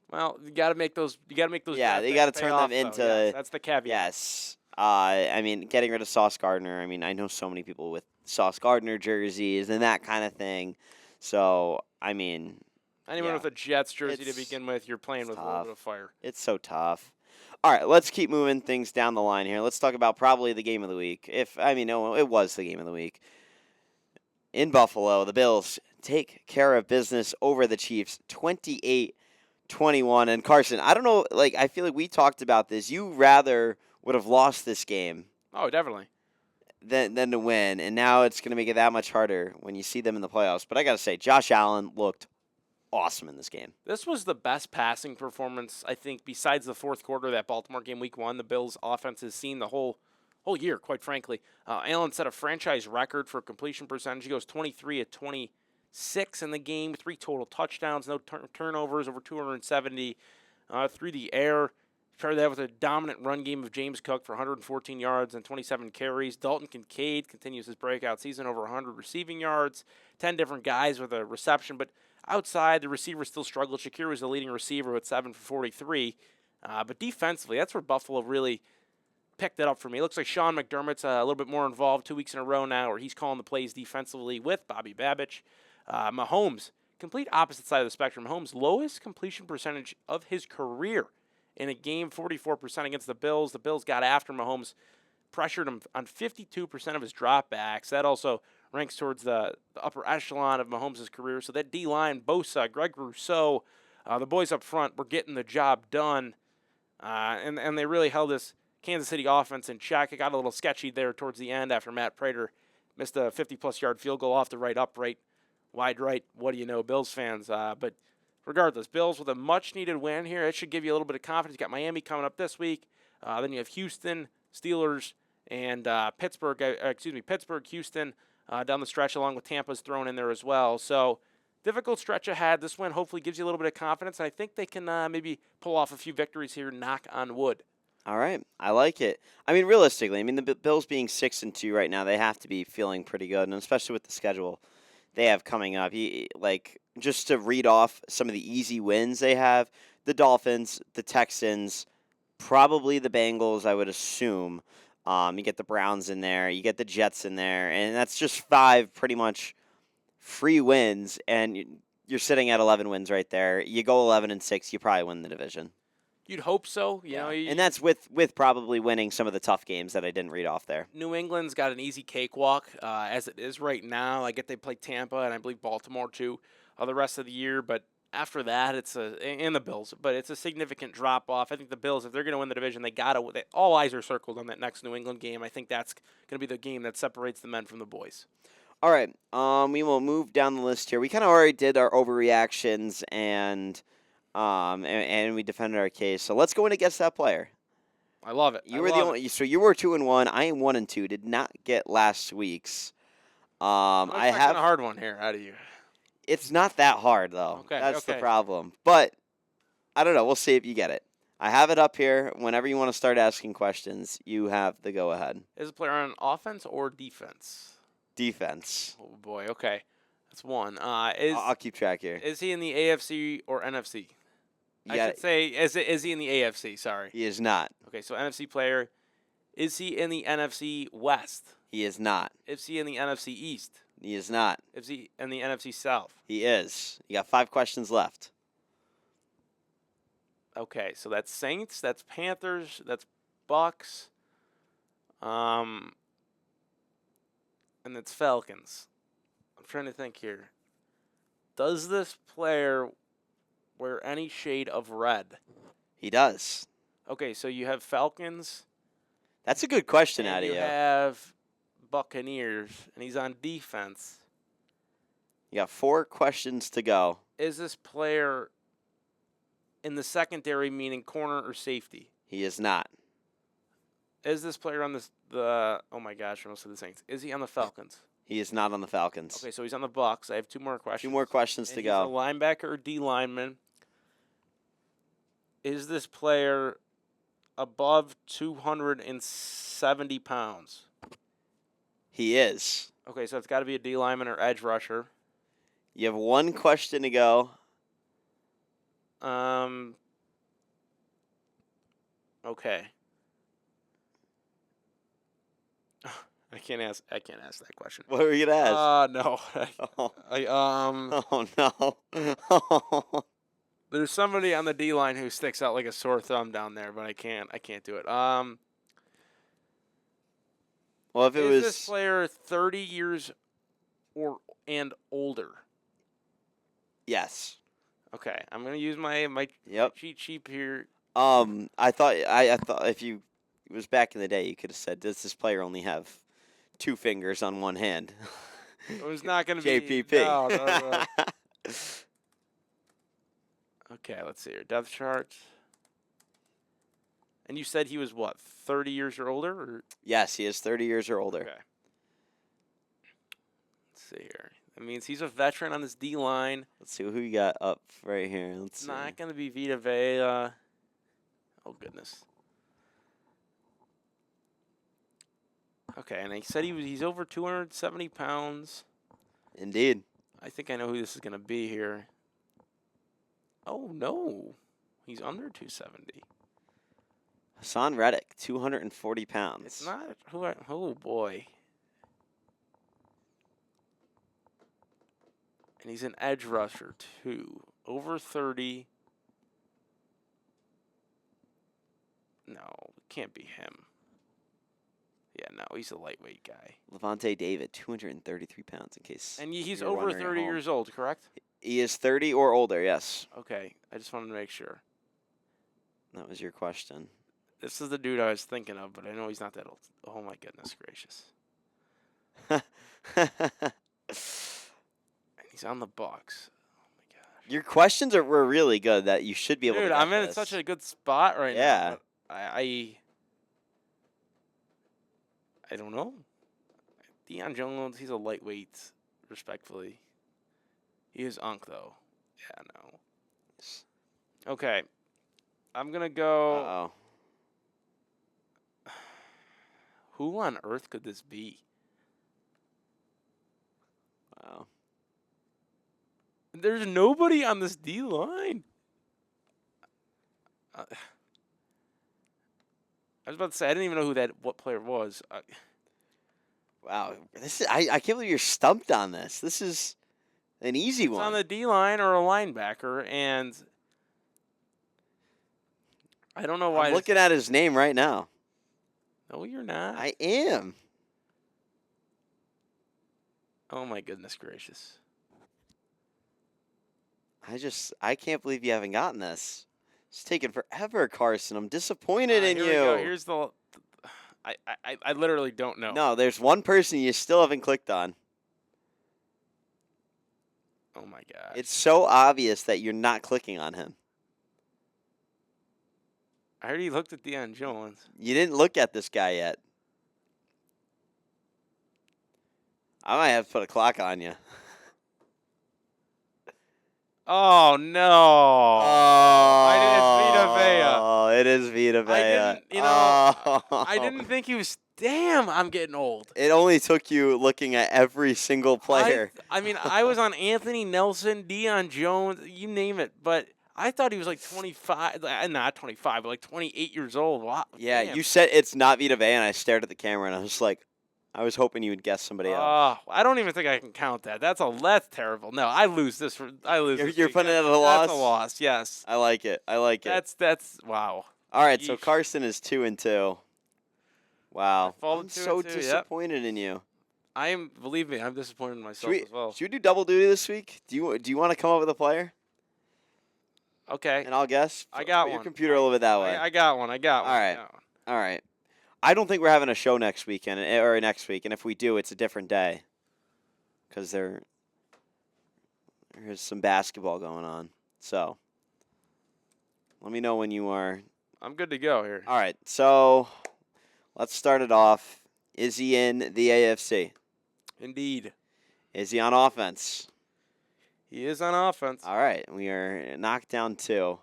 Speaker 2: Well, you got to make those.
Speaker 1: Yeah, they got to turn them into.
Speaker 2: Yes, that's the caveat.
Speaker 1: Yes. I mean, getting rid of Sauce Gardner. I mean, I know so many people with Sauce Gardner jerseys and that kind of thing. So, I mean.
Speaker 2: Anyone with a Jets jersey to begin with, you're playing with a little bit of fire.
Speaker 1: It's so tough. All right, let's keep moving things down the line here. Let's talk about probably the game of the week. It was the game of the week. In Buffalo, the Bills take care of business over the Chiefs, 28-21. And Carson, I don't know, I feel like we talked about this. You rather would have lost this game.
Speaker 2: Oh, definitely.
Speaker 1: Than to win, and now it's going to make it that much harder when you see them in the playoffs. But I got to say, Josh Allen looked awesome in this game.
Speaker 2: This was the best passing performance, I think, besides the fourth quarter of that Baltimore game week 1. The Bills' offense has seen the whole year, quite frankly. Allen set a franchise record for completion percentage. He goes 23 of 26 in the game, 3 total touchdowns, no turnovers, over 270 through the air. Paired that with a dominant run game of James Cook for 114 yards and 27 carries. Dalton Kincaid continues his breakout season, over 100 receiving yards. 10 different guys with a reception, but outside, the receivers still struggled. Shakir was the leading receiver with 7 for 43. But defensively, that's where Buffalo really picked it up for me. It looks like Sean McDermott's a little bit more involved 2 weeks in a row now, where he's calling the plays defensively with Bobby Babich. Mahomes, complete opposite side of the spectrum. Mahomes' lowest completion percentage of his career in a game, 44% against the Bills. The Bills got after Mahomes, pressured him on 52% of his dropbacks. That also ranks towards the upper echelon of Mahomes' career. So that D-line, Bosa, Greg Rousseau, the boys up front were getting the job done. And they really held this Kansas City offense in check. It got a little sketchy there towards the end after Matt Prater missed a 50-plus yard field goal off the right upright. Wide right, what do you know, Bills fans. But regardless, Bills with a much-needed win here. It should give you a little bit of confidence. You got Miami coming up this week. Then you have Houston, Steelers, and Pittsburgh, Houston, down the stretch, along with Tampa's thrown in there as well. So, difficult stretch ahead. This win hopefully gives you a little bit of confidence. I think they can maybe pull off a few victories here, knock on wood.
Speaker 1: All right. I like it. I mean, realistically, the Bills being 6-2 right now, they have to be feeling pretty good, and especially with the schedule they have coming up. Just to read off some of the easy wins they have, the Dolphins, the Texans, probably the Bengals, I would assume. You get the Browns in there, you get the Jets in there, and that's just 5 pretty much free wins, and you're sitting at 11 wins right there. You go 11-6, you probably win the division.
Speaker 2: You'd hope so. You know,
Speaker 1: and that's with probably winning some of the tough games that I didn't read off there.
Speaker 2: New England's got an easy cakewalk as it is right now. I get they play Tampa and I believe Baltimore too the rest of the year, but after that and the Bills, but it's a significant drop off. I think the Bills, if they're going to win the division, all eyes are circled on that next New England game. I think that's going to be the game that separates the men from the boys.
Speaker 1: All right, we will move down the list here. We kind of already did our overreactions and we defended our case. So let's go in and guess that player.
Speaker 2: I love it.
Speaker 1: You were the only. So you were 2-1. I am 1-2. Did not get last week's.
Speaker 2: I have a hard one here out of you.
Speaker 1: It's not that hard though.
Speaker 2: Okay,
Speaker 1: that's the problem. But I don't know. We'll see if you get it. I have it up here. Whenever you want to start asking questions, you have the go ahead.
Speaker 2: Is the player on offense or defense?
Speaker 1: Defense.
Speaker 2: Oh boy. Okay, that's one.
Speaker 1: I'll keep track here.
Speaker 2: Is he in the AFC or NFC? I should say, is he in the AFC? Sorry.
Speaker 1: He is not.
Speaker 2: Okay, so NFC player. Is he in the NFC West?
Speaker 1: He is not.
Speaker 2: Is he in the NFC East?
Speaker 1: He is not.
Speaker 2: Is he in the NFC South?
Speaker 1: He is. You got 5 questions left.
Speaker 2: Okay, so that's Saints, that's Panthers, that's Bucks, and that's Falcons. I'm trying to think here. Does this player wear any shade of red?
Speaker 1: He does.
Speaker 2: Okay, so you have Falcons.
Speaker 1: That's a good question out of you.
Speaker 2: You have Buccaneers, and he's on defense.
Speaker 1: You got 4 questions to go.
Speaker 2: Is this player in the secondary, meaning corner or safety?
Speaker 1: He is not.
Speaker 2: Is this player on oh my gosh, I almost said the Saints. Is he on the Falcons?
Speaker 1: He is not on the Falcons.
Speaker 2: Okay, so he's on the Bucks. I have 2 more questions.
Speaker 1: 2 more questions to go.
Speaker 2: He's a linebacker or D lineman. Is this player above 270 pounds?
Speaker 1: He is.
Speaker 2: Okay, so it's got to be a D lineman or edge rusher.
Speaker 1: You have 1 question to go.
Speaker 2: Okay. I can't ask that question.
Speaker 1: What were you gonna ask?
Speaker 2: No.
Speaker 1: Oh no.
Speaker 2: There's somebody on the D line who sticks out like a sore thumb down there, but I can't do it.
Speaker 1: Well, if it
Speaker 2: is
Speaker 1: was
Speaker 2: this player 30 years and older?
Speaker 1: Yes.
Speaker 2: Okay, I'm gonna use my cheat sheet here.
Speaker 1: I thought if it was back in the day, you could have said, "Does this player only have 2 fingers on one hand?"
Speaker 2: It was not gonna be
Speaker 1: JPP.
Speaker 2: No. Okay, let's see here. Depth chart. And you said he was what, 30 years or older? Or?
Speaker 1: Yes, he is 30 years or older.
Speaker 2: Okay. Let's see here. That means he's a veteran on this D line.
Speaker 1: Let's see who you got up right here. Let's see.
Speaker 2: Not going to be Vita Vea. Oh, goodness. Okay, and he said he's over 270 pounds.
Speaker 1: Indeed.
Speaker 2: I think I know who this is going to be here. Oh, no. He's under 270.
Speaker 1: Hassan Reddick, 240 pounds.
Speaker 2: It's not oh boy. And he's an edge rusher too. Over 30. No, it can't be him. Yeah, no, he's a lightweight guy.
Speaker 1: Levante David, 233 pounds in case.
Speaker 2: And he's over 30 years old, correct?
Speaker 1: He is 30 or older, yes.
Speaker 2: Okay, I just wanted to make sure.
Speaker 1: That was your question.
Speaker 2: This is the dude I was thinking of, but I know he's not that old. Oh, my goodness gracious. And he's on the Bucks. Oh, my gosh.
Speaker 1: Your questions were really good that you should be able to
Speaker 2: Dude,
Speaker 1: get
Speaker 2: I'm in
Speaker 1: this.
Speaker 2: such a good spot right now.
Speaker 1: Yeah.
Speaker 2: I don't know. Deion Jones, he's a lightweight, respectfully. He is Unk, though. Yeah, no. Okay. I'm going to go.
Speaker 1: Uh-oh.
Speaker 2: Who on earth could this be?
Speaker 1: Wow.
Speaker 2: There's nobody on this D line. I was about to say I didn't even know what player was.
Speaker 1: Wow, I can't believe you're stumped on this. This is An easy
Speaker 2: It's
Speaker 1: one.
Speaker 2: on the D-line or a linebacker, and I don't know why.
Speaker 1: I'm looking at his name right now.
Speaker 2: No, you're not.
Speaker 1: I am.
Speaker 2: Oh, my goodness gracious.
Speaker 1: I can't believe you haven't gotten this. It's taking forever, Carson. I'm disappointed in
Speaker 2: Here
Speaker 1: you.
Speaker 2: we go. Here's the. I literally don't know.
Speaker 1: No, there's one person you still haven't clicked on.
Speaker 2: Oh my god.
Speaker 1: It's so obvious that you're not clicking on him.
Speaker 2: I already looked at Deion Jones.
Speaker 1: You didn't look at this guy yet. I might have to put a clock on you.
Speaker 2: Oh no!
Speaker 1: Oh,
Speaker 2: Vita Vea.
Speaker 1: Oh, it is Vita Vea.
Speaker 2: I didn't, I didn't think he was. Damn, I'm getting old.
Speaker 1: It only took you looking at every single player.
Speaker 2: I mean, I was on Anthony Nelson, Deion Jones, you name it, but I thought he was like 25, not 25, but like 28 years old. Wow.
Speaker 1: Yeah,
Speaker 2: damn.
Speaker 1: you said it's not Vita Vea, and I stared at the camera, and I was like, I was hoping you would guess somebody else.
Speaker 2: I don't even think I can count that. That's terrible. No, I lose this.
Speaker 1: You're putting it at a loss?
Speaker 2: That's a loss. Yes.
Speaker 1: I like it.
Speaker 2: That's wow.
Speaker 1: All right,
Speaker 2: Yeesh.
Speaker 1: so Carson is 2-2. Wow. I'm so
Speaker 2: 2-2,
Speaker 1: disappointed in you.
Speaker 2: Believe me, I'm disappointed in myself as well.
Speaker 1: Should we do double duty this week? Do you want to come up with a player?
Speaker 2: Okay.
Speaker 1: And I'll guess.
Speaker 2: I got
Speaker 1: Put
Speaker 2: one.
Speaker 1: Your computer a little bit that way.
Speaker 2: I got one.
Speaker 1: All right. I don't think we're having a show next weekend or next week, and if we do, it's a different day. Because there's some basketball going on. So let me know when you are.
Speaker 2: I'm good to go here.
Speaker 1: All right. So let's start it off. Is he in the AFC?
Speaker 2: Indeed.
Speaker 1: Is he on offense?
Speaker 2: He is on offense.
Speaker 1: All right. We are knocked down 2.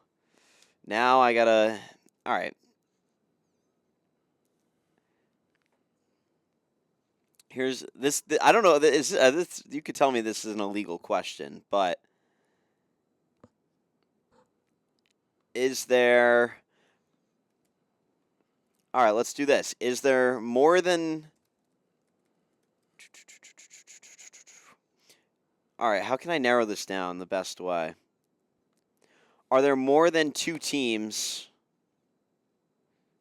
Speaker 1: Now I got to. All right. Here's this. I don't know. This you could tell me this is an illegal question, but is there? All right, let's do this. Is there more than? All right, how can I narrow this down the best way? Are there more than 2 teams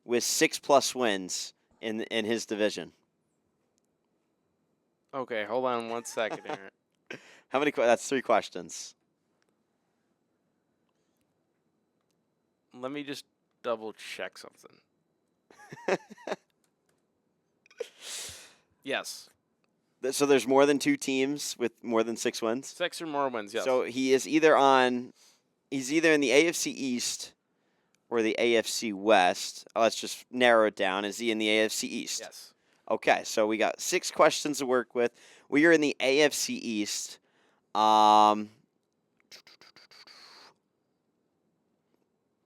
Speaker 1: with 6+ wins in his division?
Speaker 2: Okay, hold on 1 second here.
Speaker 1: How many? That's 3 questions.
Speaker 2: Let me just double check something. Yes.
Speaker 1: So there's more than 2 teams with more than 6 wins?
Speaker 2: 6 or more wins, yes.
Speaker 1: So he's either in the AFC East or the AFC West. Let's just narrow it down. Is he in the AFC East?
Speaker 2: Yes.
Speaker 1: Okay, so we got 6 questions to work with. We are in the AFC East.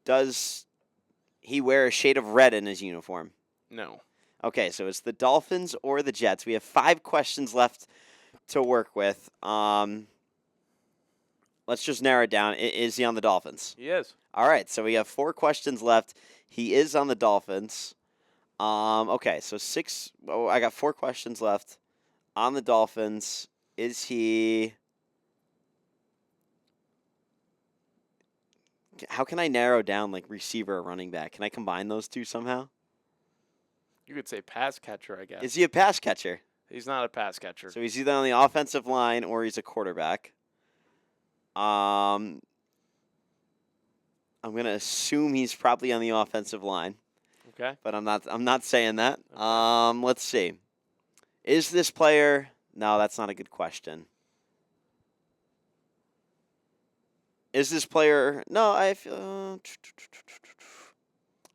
Speaker 1: Does he wear a shade of red in his uniform?
Speaker 2: No.
Speaker 1: Okay, so it's the Dolphins or the Jets. We have 5 questions left to work with. Let's just narrow it down. Is he on the Dolphins?
Speaker 2: He is.
Speaker 1: All right, so we have 4 questions left. He is on the Dolphins. Okay, so 6. Oh, I got 4 questions left on the Dolphins. Is he? How can I narrow down like receiver or running back? Can I combine those 2 somehow?
Speaker 2: You could say pass catcher, I guess.
Speaker 1: Is he a pass catcher?
Speaker 2: He's not a pass catcher.
Speaker 1: So he's either on the offensive line or he's a quarterback. I'm going to assume he's probably on the offensive line.
Speaker 2: Okay.
Speaker 1: But I'm not saying that.
Speaker 2: Okay.
Speaker 1: Let's see. Is this player? No, that's not a good question. Is this player? No, I feel.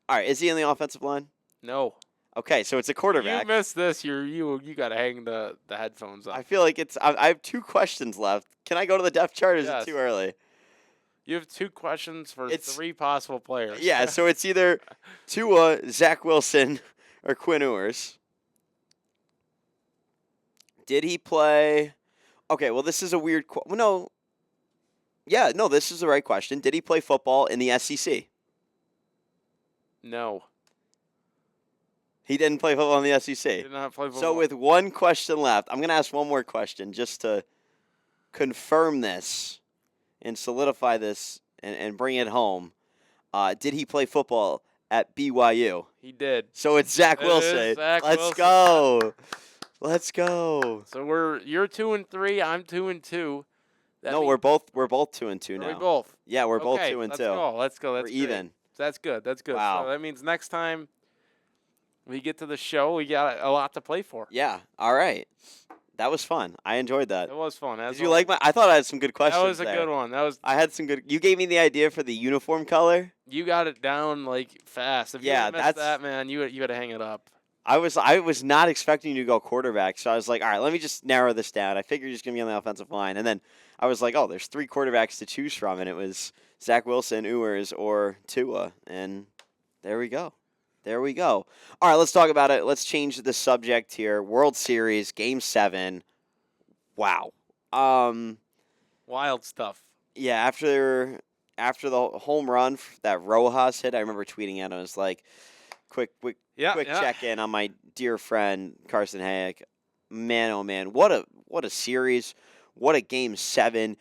Speaker 1: All right, is he on the offensive line?
Speaker 2: No.
Speaker 1: Okay, so it's a quarterback.
Speaker 2: You missed this. You got to hang the headphones up.
Speaker 1: I feel like I have 2 questions left. Can I go to the depth chart? Or is it too early?
Speaker 2: You have 2 questions for 3 possible players.
Speaker 1: Yeah, so it's either Tua, Zach Wilson, or Quinn Ewers. Did he play? Okay, well, this is a weird. No. Yeah, no, this is the right question. Did he play football in the SEC?
Speaker 2: No.
Speaker 1: He didn't play football in the SEC.
Speaker 2: He did not play football.
Speaker 1: So with 1 question left, I'm going to ask one more question just to confirm this and solidify this and bring it home, did he play football at BYU?
Speaker 2: He did.
Speaker 1: So it's Zach
Speaker 2: It
Speaker 1: Wilson.
Speaker 2: is Zach
Speaker 1: Let's
Speaker 2: Wilson.
Speaker 1: go. Let's go.
Speaker 2: So you're 2-3. I'm 2-2.
Speaker 1: No, we're both 2-2 now.
Speaker 2: Are we both?
Speaker 1: Yeah, we're both 2-2.
Speaker 2: Let's go. That's
Speaker 1: we're
Speaker 2: great.
Speaker 1: even.
Speaker 2: That's good.
Speaker 1: Wow.
Speaker 2: So that means next time we get to the show, we got a lot to play for.
Speaker 1: Yeah. All right. That was fun. I enjoyed that.
Speaker 2: It was fun.
Speaker 1: Did you like my? I thought I had some good questions.
Speaker 2: That was a good one.
Speaker 1: I had some good. You gave me the idea for the uniform color.
Speaker 2: You got it down like fast. If you missed that, man, you had to hang it up.
Speaker 1: I was not expecting you to go quarterback, so I was like, all right, let me just narrow this down. I figured you're just gonna be on the offensive line, and then I was like, oh, there's 3 quarterbacks to choose from, and it was Zach Wilson, Ewers, or Tua, and there we go. There we go. All right, let's talk about it. Let's change the subject here. World Series, Game 7. Wow.
Speaker 2: Wild stuff.
Speaker 1: Yeah, after the home run that Rojas hit, I remember tweeting at him. I was like, quick check-in on my dear friend Carson Hayek. Man, oh man, what a series. What a Game 7.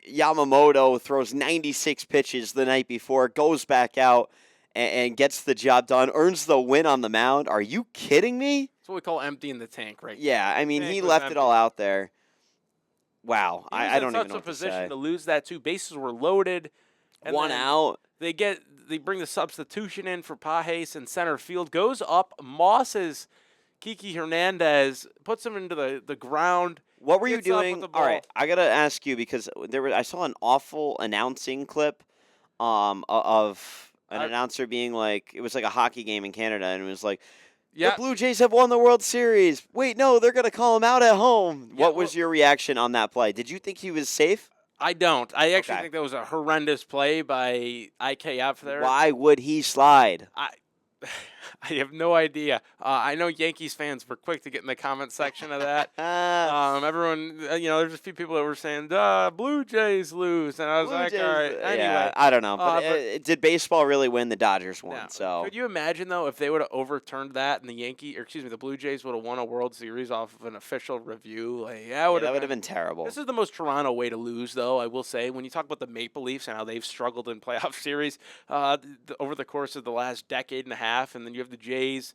Speaker 1: Yamamoto throws 96 pitches the night before, goes back out, and gets the job done, earns the win on the mound. Are you kidding me?
Speaker 2: That's what we call emptying the tank, right?
Speaker 1: Yeah, I mean, he left it all out there. Wow, I don't even know what to say.
Speaker 2: Such a position to lose that too. Bases were loaded. And
Speaker 1: one out.
Speaker 2: They bring the substitution in for Pajes in center field. Goes up, mosses Kiki Hernandez, puts him into the ground.
Speaker 1: What were you doing? All right, I gotta ask you because I saw an awful announcing clip, of an announcer being like, it was like a hockey game in Canada, and it was like, the Blue Jays have won the World Series. Wait, no, they're gonna call him out at home. What was your reaction on that play? Did you think he was safe?
Speaker 2: I don't. I actually think that was a horrendous play by IKF there.
Speaker 1: Why would he slide?
Speaker 2: I have no idea. I know Yankees fans were quick to get in the comment section of that. Everyone, there's a few people that were saying, Blue Jays lose. And I was all right. Anyway.
Speaker 1: Yeah, I don't know. But did baseball really win? The Dodgers won.
Speaker 2: No.
Speaker 1: So
Speaker 2: could you imagine, though, if they would have overturned that and the Blue Jays would have won a World Series off of an official review? That would have been
Speaker 1: terrible.
Speaker 2: This is the most Toronto way to lose, though, I will say. When you talk about the Maple Leafs and how they've struggled in playoff series over the course of the last decade and a half, and then you have the Jays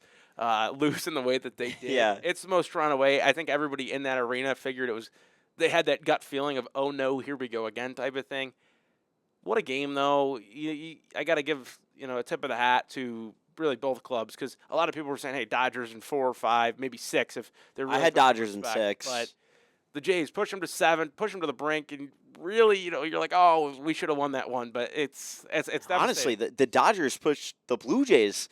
Speaker 2: lose in the way that they did.
Speaker 1: Yeah.
Speaker 2: It's the most Toronto way. I think everybody in that arena figured they had that gut feeling of, oh no, here we go again type of thing. What a game, though. I got to give a tip of the hat to really both clubs, because a lot of people were saying, hey, Dodgers in 4 or 5, maybe 6 if they're really.
Speaker 1: I had Dodgers in 6.
Speaker 2: But the Jays push them to 7, push them to the brink, and really, you're like, oh, we should have won that one. But it's
Speaker 1: honestly, the Dodgers pushed the Blue Jays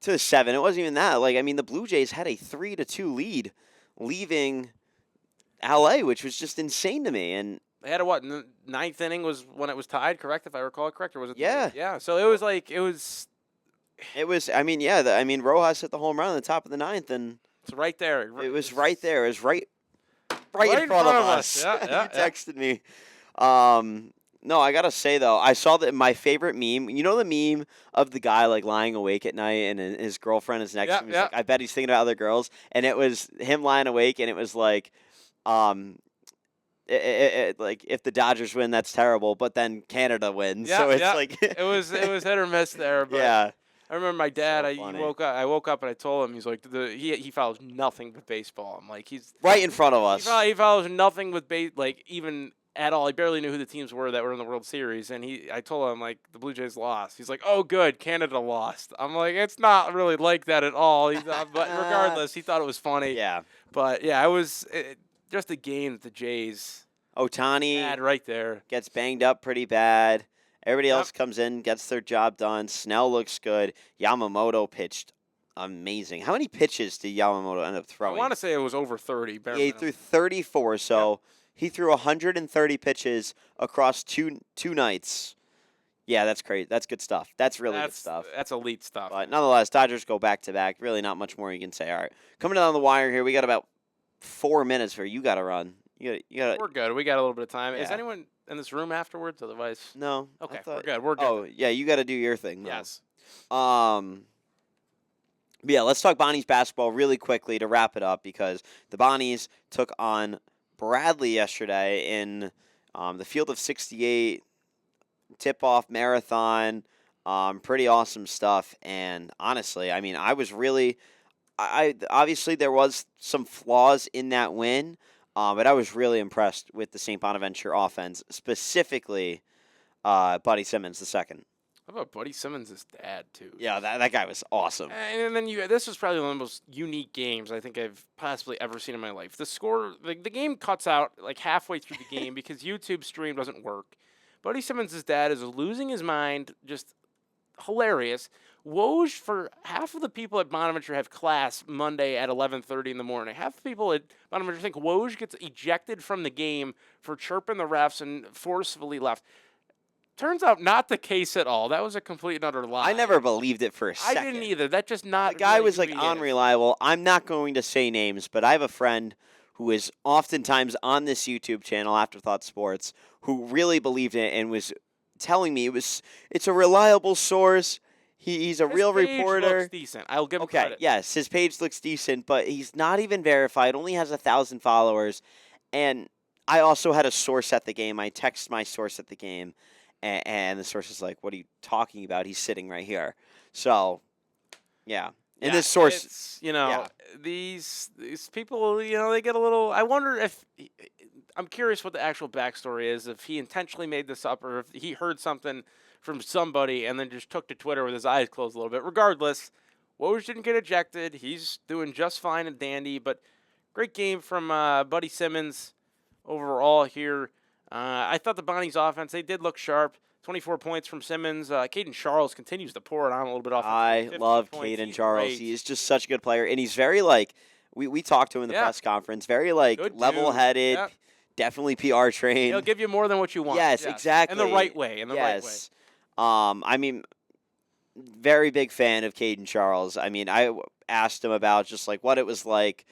Speaker 1: to 7. It wasn't even that. The Blue Jays had a 3-2 lead leaving LA, which was just insane to me. And
Speaker 2: they had a ninth inning was when it was tied, correct? If I recall it correct, or was it?
Speaker 1: Yeah.
Speaker 2: So it was.
Speaker 1: Rojas hit the home run at the top of the 9th, and
Speaker 2: it's right there.
Speaker 1: It was right there. It was right in front of us.
Speaker 2: Yeah,
Speaker 1: you texted me. No, I gotta say though, I saw that my favorite meme. You know the meme of the guy lying awake at night and his girlfriend is next to him. He's like, I bet he's thinking about other girls, and it was him lying awake, and it was like, if the Dodgers win, that's terrible, but then Canada wins, so it's like
Speaker 2: it was hit or miss there. But
Speaker 1: yeah.
Speaker 2: I remember my dad.
Speaker 1: So
Speaker 2: I woke up and I told him, he's like, he follows nothing but baseball. I'm like, he's
Speaker 1: right in front of us.
Speaker 2: He follows nothing with even at all. He barely knew who the teams were that were in the World Series, and I told him, like, the Blue Jays lost. He's like, oh, good, Canada lost. I'm like, it's not really like that at all. But regardless, he thought it was funny.
Speaker 1: Yeah.
Speaker 2: But yeah, it was just a game that the Jays.
Speaker 1: Ohtani
Speaker 2: had right there
Speaker 1: gets banged up pretty bad. Everybody else comes in, gets their job done. Snell looks good. Yamamoto pitched amazing. How many pitches did Yamamoto end up throwing?
Speaker 2: I want to say it was over 30.
Speaker 1: He threw 34, so he threw 130 pitches across two nights. Yeah, that's great. That's good stuff. That's good stuff.
Speaker 2: That's elite stuff.
Speaker 1: But nonetheless, Dodgers go back-to-back. Really not much more you can say. All right, coming down the wire here, we got about 4 minutes where you got to run. You got.
Speaker 2: We're good. We got a little bit of time.
Speaker 1: Yeah.
Speaker 2: Is anyone in this room afterwards? Otherwise,
Speaker 1: no.
Speaker 2: Okay, we're good. We're good.
Speaker 1: Oh yeah, you got to do your thing. Though.
Speaker 2: Yes.
Speaker 1: Yeah, let's talk Bonnie's basketball really quickly to wrap it up, because the Bonnies took on Bradley yesterday in the field of 68 tip-off marathon. Pretty awesome stuff. And honestly, I mean, I was really, I obviously there was some flaws in that win, but I was really impressed with the St. Bonaventure offense, specifically Buddy Simmons the second.
Speaker 2: How about Buddy Simmons' dad too?
Speaker 1: Yeah, that guy was awesome.
Speaker 2: And then this was probably one of the most unique games I think I've possibly ever seen in my life. The score, the game cuts out like halfway through the game because YouTube stream doesn't work. Buddy Simmons' dad is losing his mind, just hilarious. Woj, for half of the people at Bonaventure have class Monday at 11:30 in the morning. Half the people at Bonaventure think Woj gets ejected from the game for chirping the refs and forcefully left. Turns out not the case at all. That was a complete and utter lie.
Speaker 1: I never believed it for a second.
Speaker 2: I didn't either. That just not.
Speaker 1: The guy
Speaker 2: really
Speaker 1: was like unreliable. I'm not going to say names, but I have a friend who is oftentimes on this YouTube channel, Afterthought Sports, who really believed it and was telling me it's a reliable source. He's a real reporter.
Speaker 2: Looks decent. I'll give him
Speaker 1: okay,
Speaker 2: credit.
Speaker 1: yes, his page looks decent, but he's not even verified. Only has 1,000 followers, and I also had a source at the game. I text my source at the game. And the source is like, "What are you talking about? He's sitting right here." So, yeah. And this source,
Speaker 2: these people, they get a little. I wonder if I'm curious what the actual backstory is. If he intentionally made this up, or if he heard something from somebody and then just took to Twitter with his eyes closed a little bit. Regardless, Woj didn't get ejected. He's doing just fine and dandy. But great game from Buddy Simmons overall here. I thought the Bonnie's offense, they did look sharp. 24 points from Simmons. Caden Charles continues to pour it on a little bit off.
Speaker 1: I love Caden Charles. Great. He is just such a good player. And he's very, we talked to him in the press conference, very, level-headed, definitely PR trained.
Speaker 2: He'll give you more than what you want.
Speaker 1: Yes, exactly.
Speaker 2: In the right way. Right way.
Speaker 1: I mean, very big fan of Caden Charles. I mean, I asked him about just, what it was like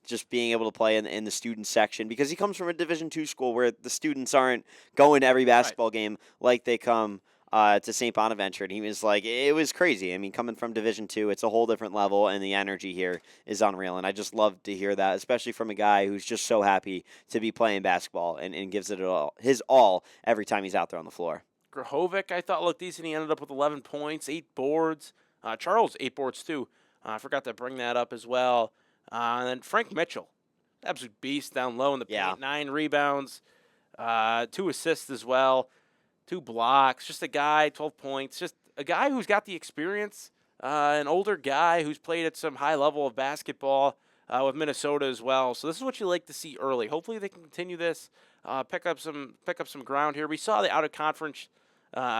Speaker 1: just being able to play in the student section, because he comes from a Division II school where the students aren't going to every basketball game like they come to St. Bonaventure. And he was like, it was crazy. I mean, coming from Division II, it's a whole different level, and the energy here is unreal. And I just love to hear that, especially from a guy who's just so happy to be playing basketball and gives it his all every time he's out there on the floor.
Speaker 2: Grahovic, I thought, looked decent. He ended up with 11 points, 8 boards. Charles, 8 boards, too. I forgot to bring that up as well. And then Frank Mitchell, absolute beast down low in the paint. 9 rebounds, 2 assists as well, 2 blocks. Just a guy, 12 points. Just a guy who's got the experience, an older guy who's played at some high level of basketball with Minnesota as well. So this is what you like to see early. Hopefully they can continue this, pick up some ground here. We saw the out of conference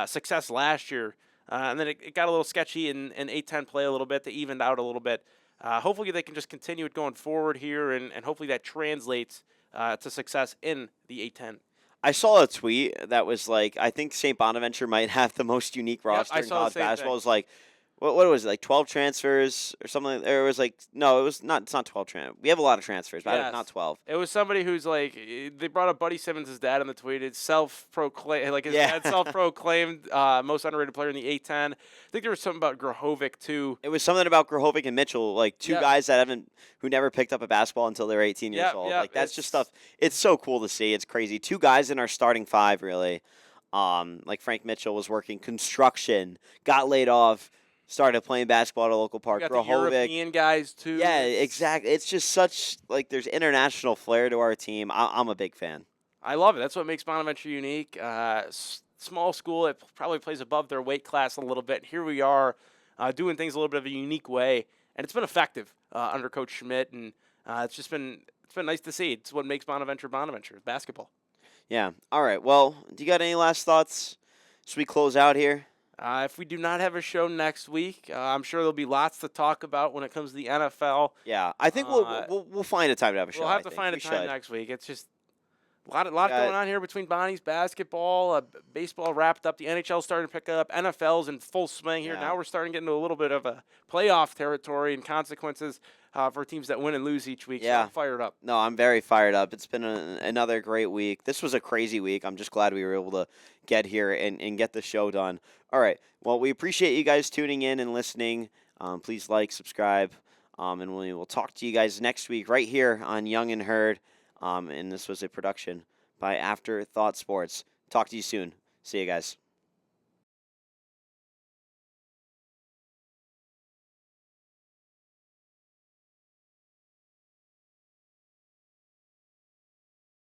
Speaker 2: success last year, and then it got a little sketchy in 8-10 play a little bit. They evened out a little bit. Hopefully they can just continue it going forward here, and hopefully that translates to success in the A-10.
Speaker 1: I saw a tweet that was like, I think St. Bonaventure might have the most unique roster in college basketball. It was like, what was it, like 12 transfers or something? Or it was like, no, it's not 12 transfers. We have a lot of transfers, but not 12.
Speaker 2: It was somebody who's like, they brought up Buddy Simmons' dad in the tweet. It's self-proclaimed, like his dad self-proclaimed most underrated player in the A-10. I think there was something about Grahovic, too.
Speaker 1: It was something about Grahovic and Mitchell, like two guys who never picked up a basketball until they were 18 years old. Like, that's just stuff. It's so cool to see. It's crazy. 2 guys in our starting 5, really. Like Frank Mitchell was working construction, got laid off, started playing basketball at a local park.
Speaker 2: You got the European guys, too.
Speaker 1: Yeah, exactly. It's just such, there's international flair to our team. I'm a big fan.
Speaker 2: I love it. That's what makes Bonaventure unique. Small school, it probably plays above their weight class a little bit. Here we are doing things a little bit of a unique way, and it's been effective under Coach Schmidt, and it's been nice to see. It's what makes Bonaventure basketball.
Speaker 1: Yeah. All right. Well, do you got any last thoughts as we close out here?
Speaker 2: If we do not have a show next week, I'm sure there'll be lots to talk about when it comes to the NFL.
Speaker 1: Yeah, I think we'll find a time to have a show.
Speaker 2: We'll have to find a time next week. It's just a lot going on here between Bonnie's basketball, baseball wrapped up, the NHL's starting to pick up, NFL's in full swing here. Now we're starting to get into a little bit of a playoff territory and consequences for teams that win and lose each week.
Speaker 1: Yeah.
Speaker 2: So I'm fired up.
Speaker 1: No, I'm very fired up. It's been another great week. This was a crazy week. I'm just glad we were able to get here and get the show done. All right. Well, we appreciate you guys tuning in and listening. Please like, subscribe, and we will talk to you guys next week right here on Young and Heard. And this was a production by Afterthought Sports. Talk to you soon. See you guys.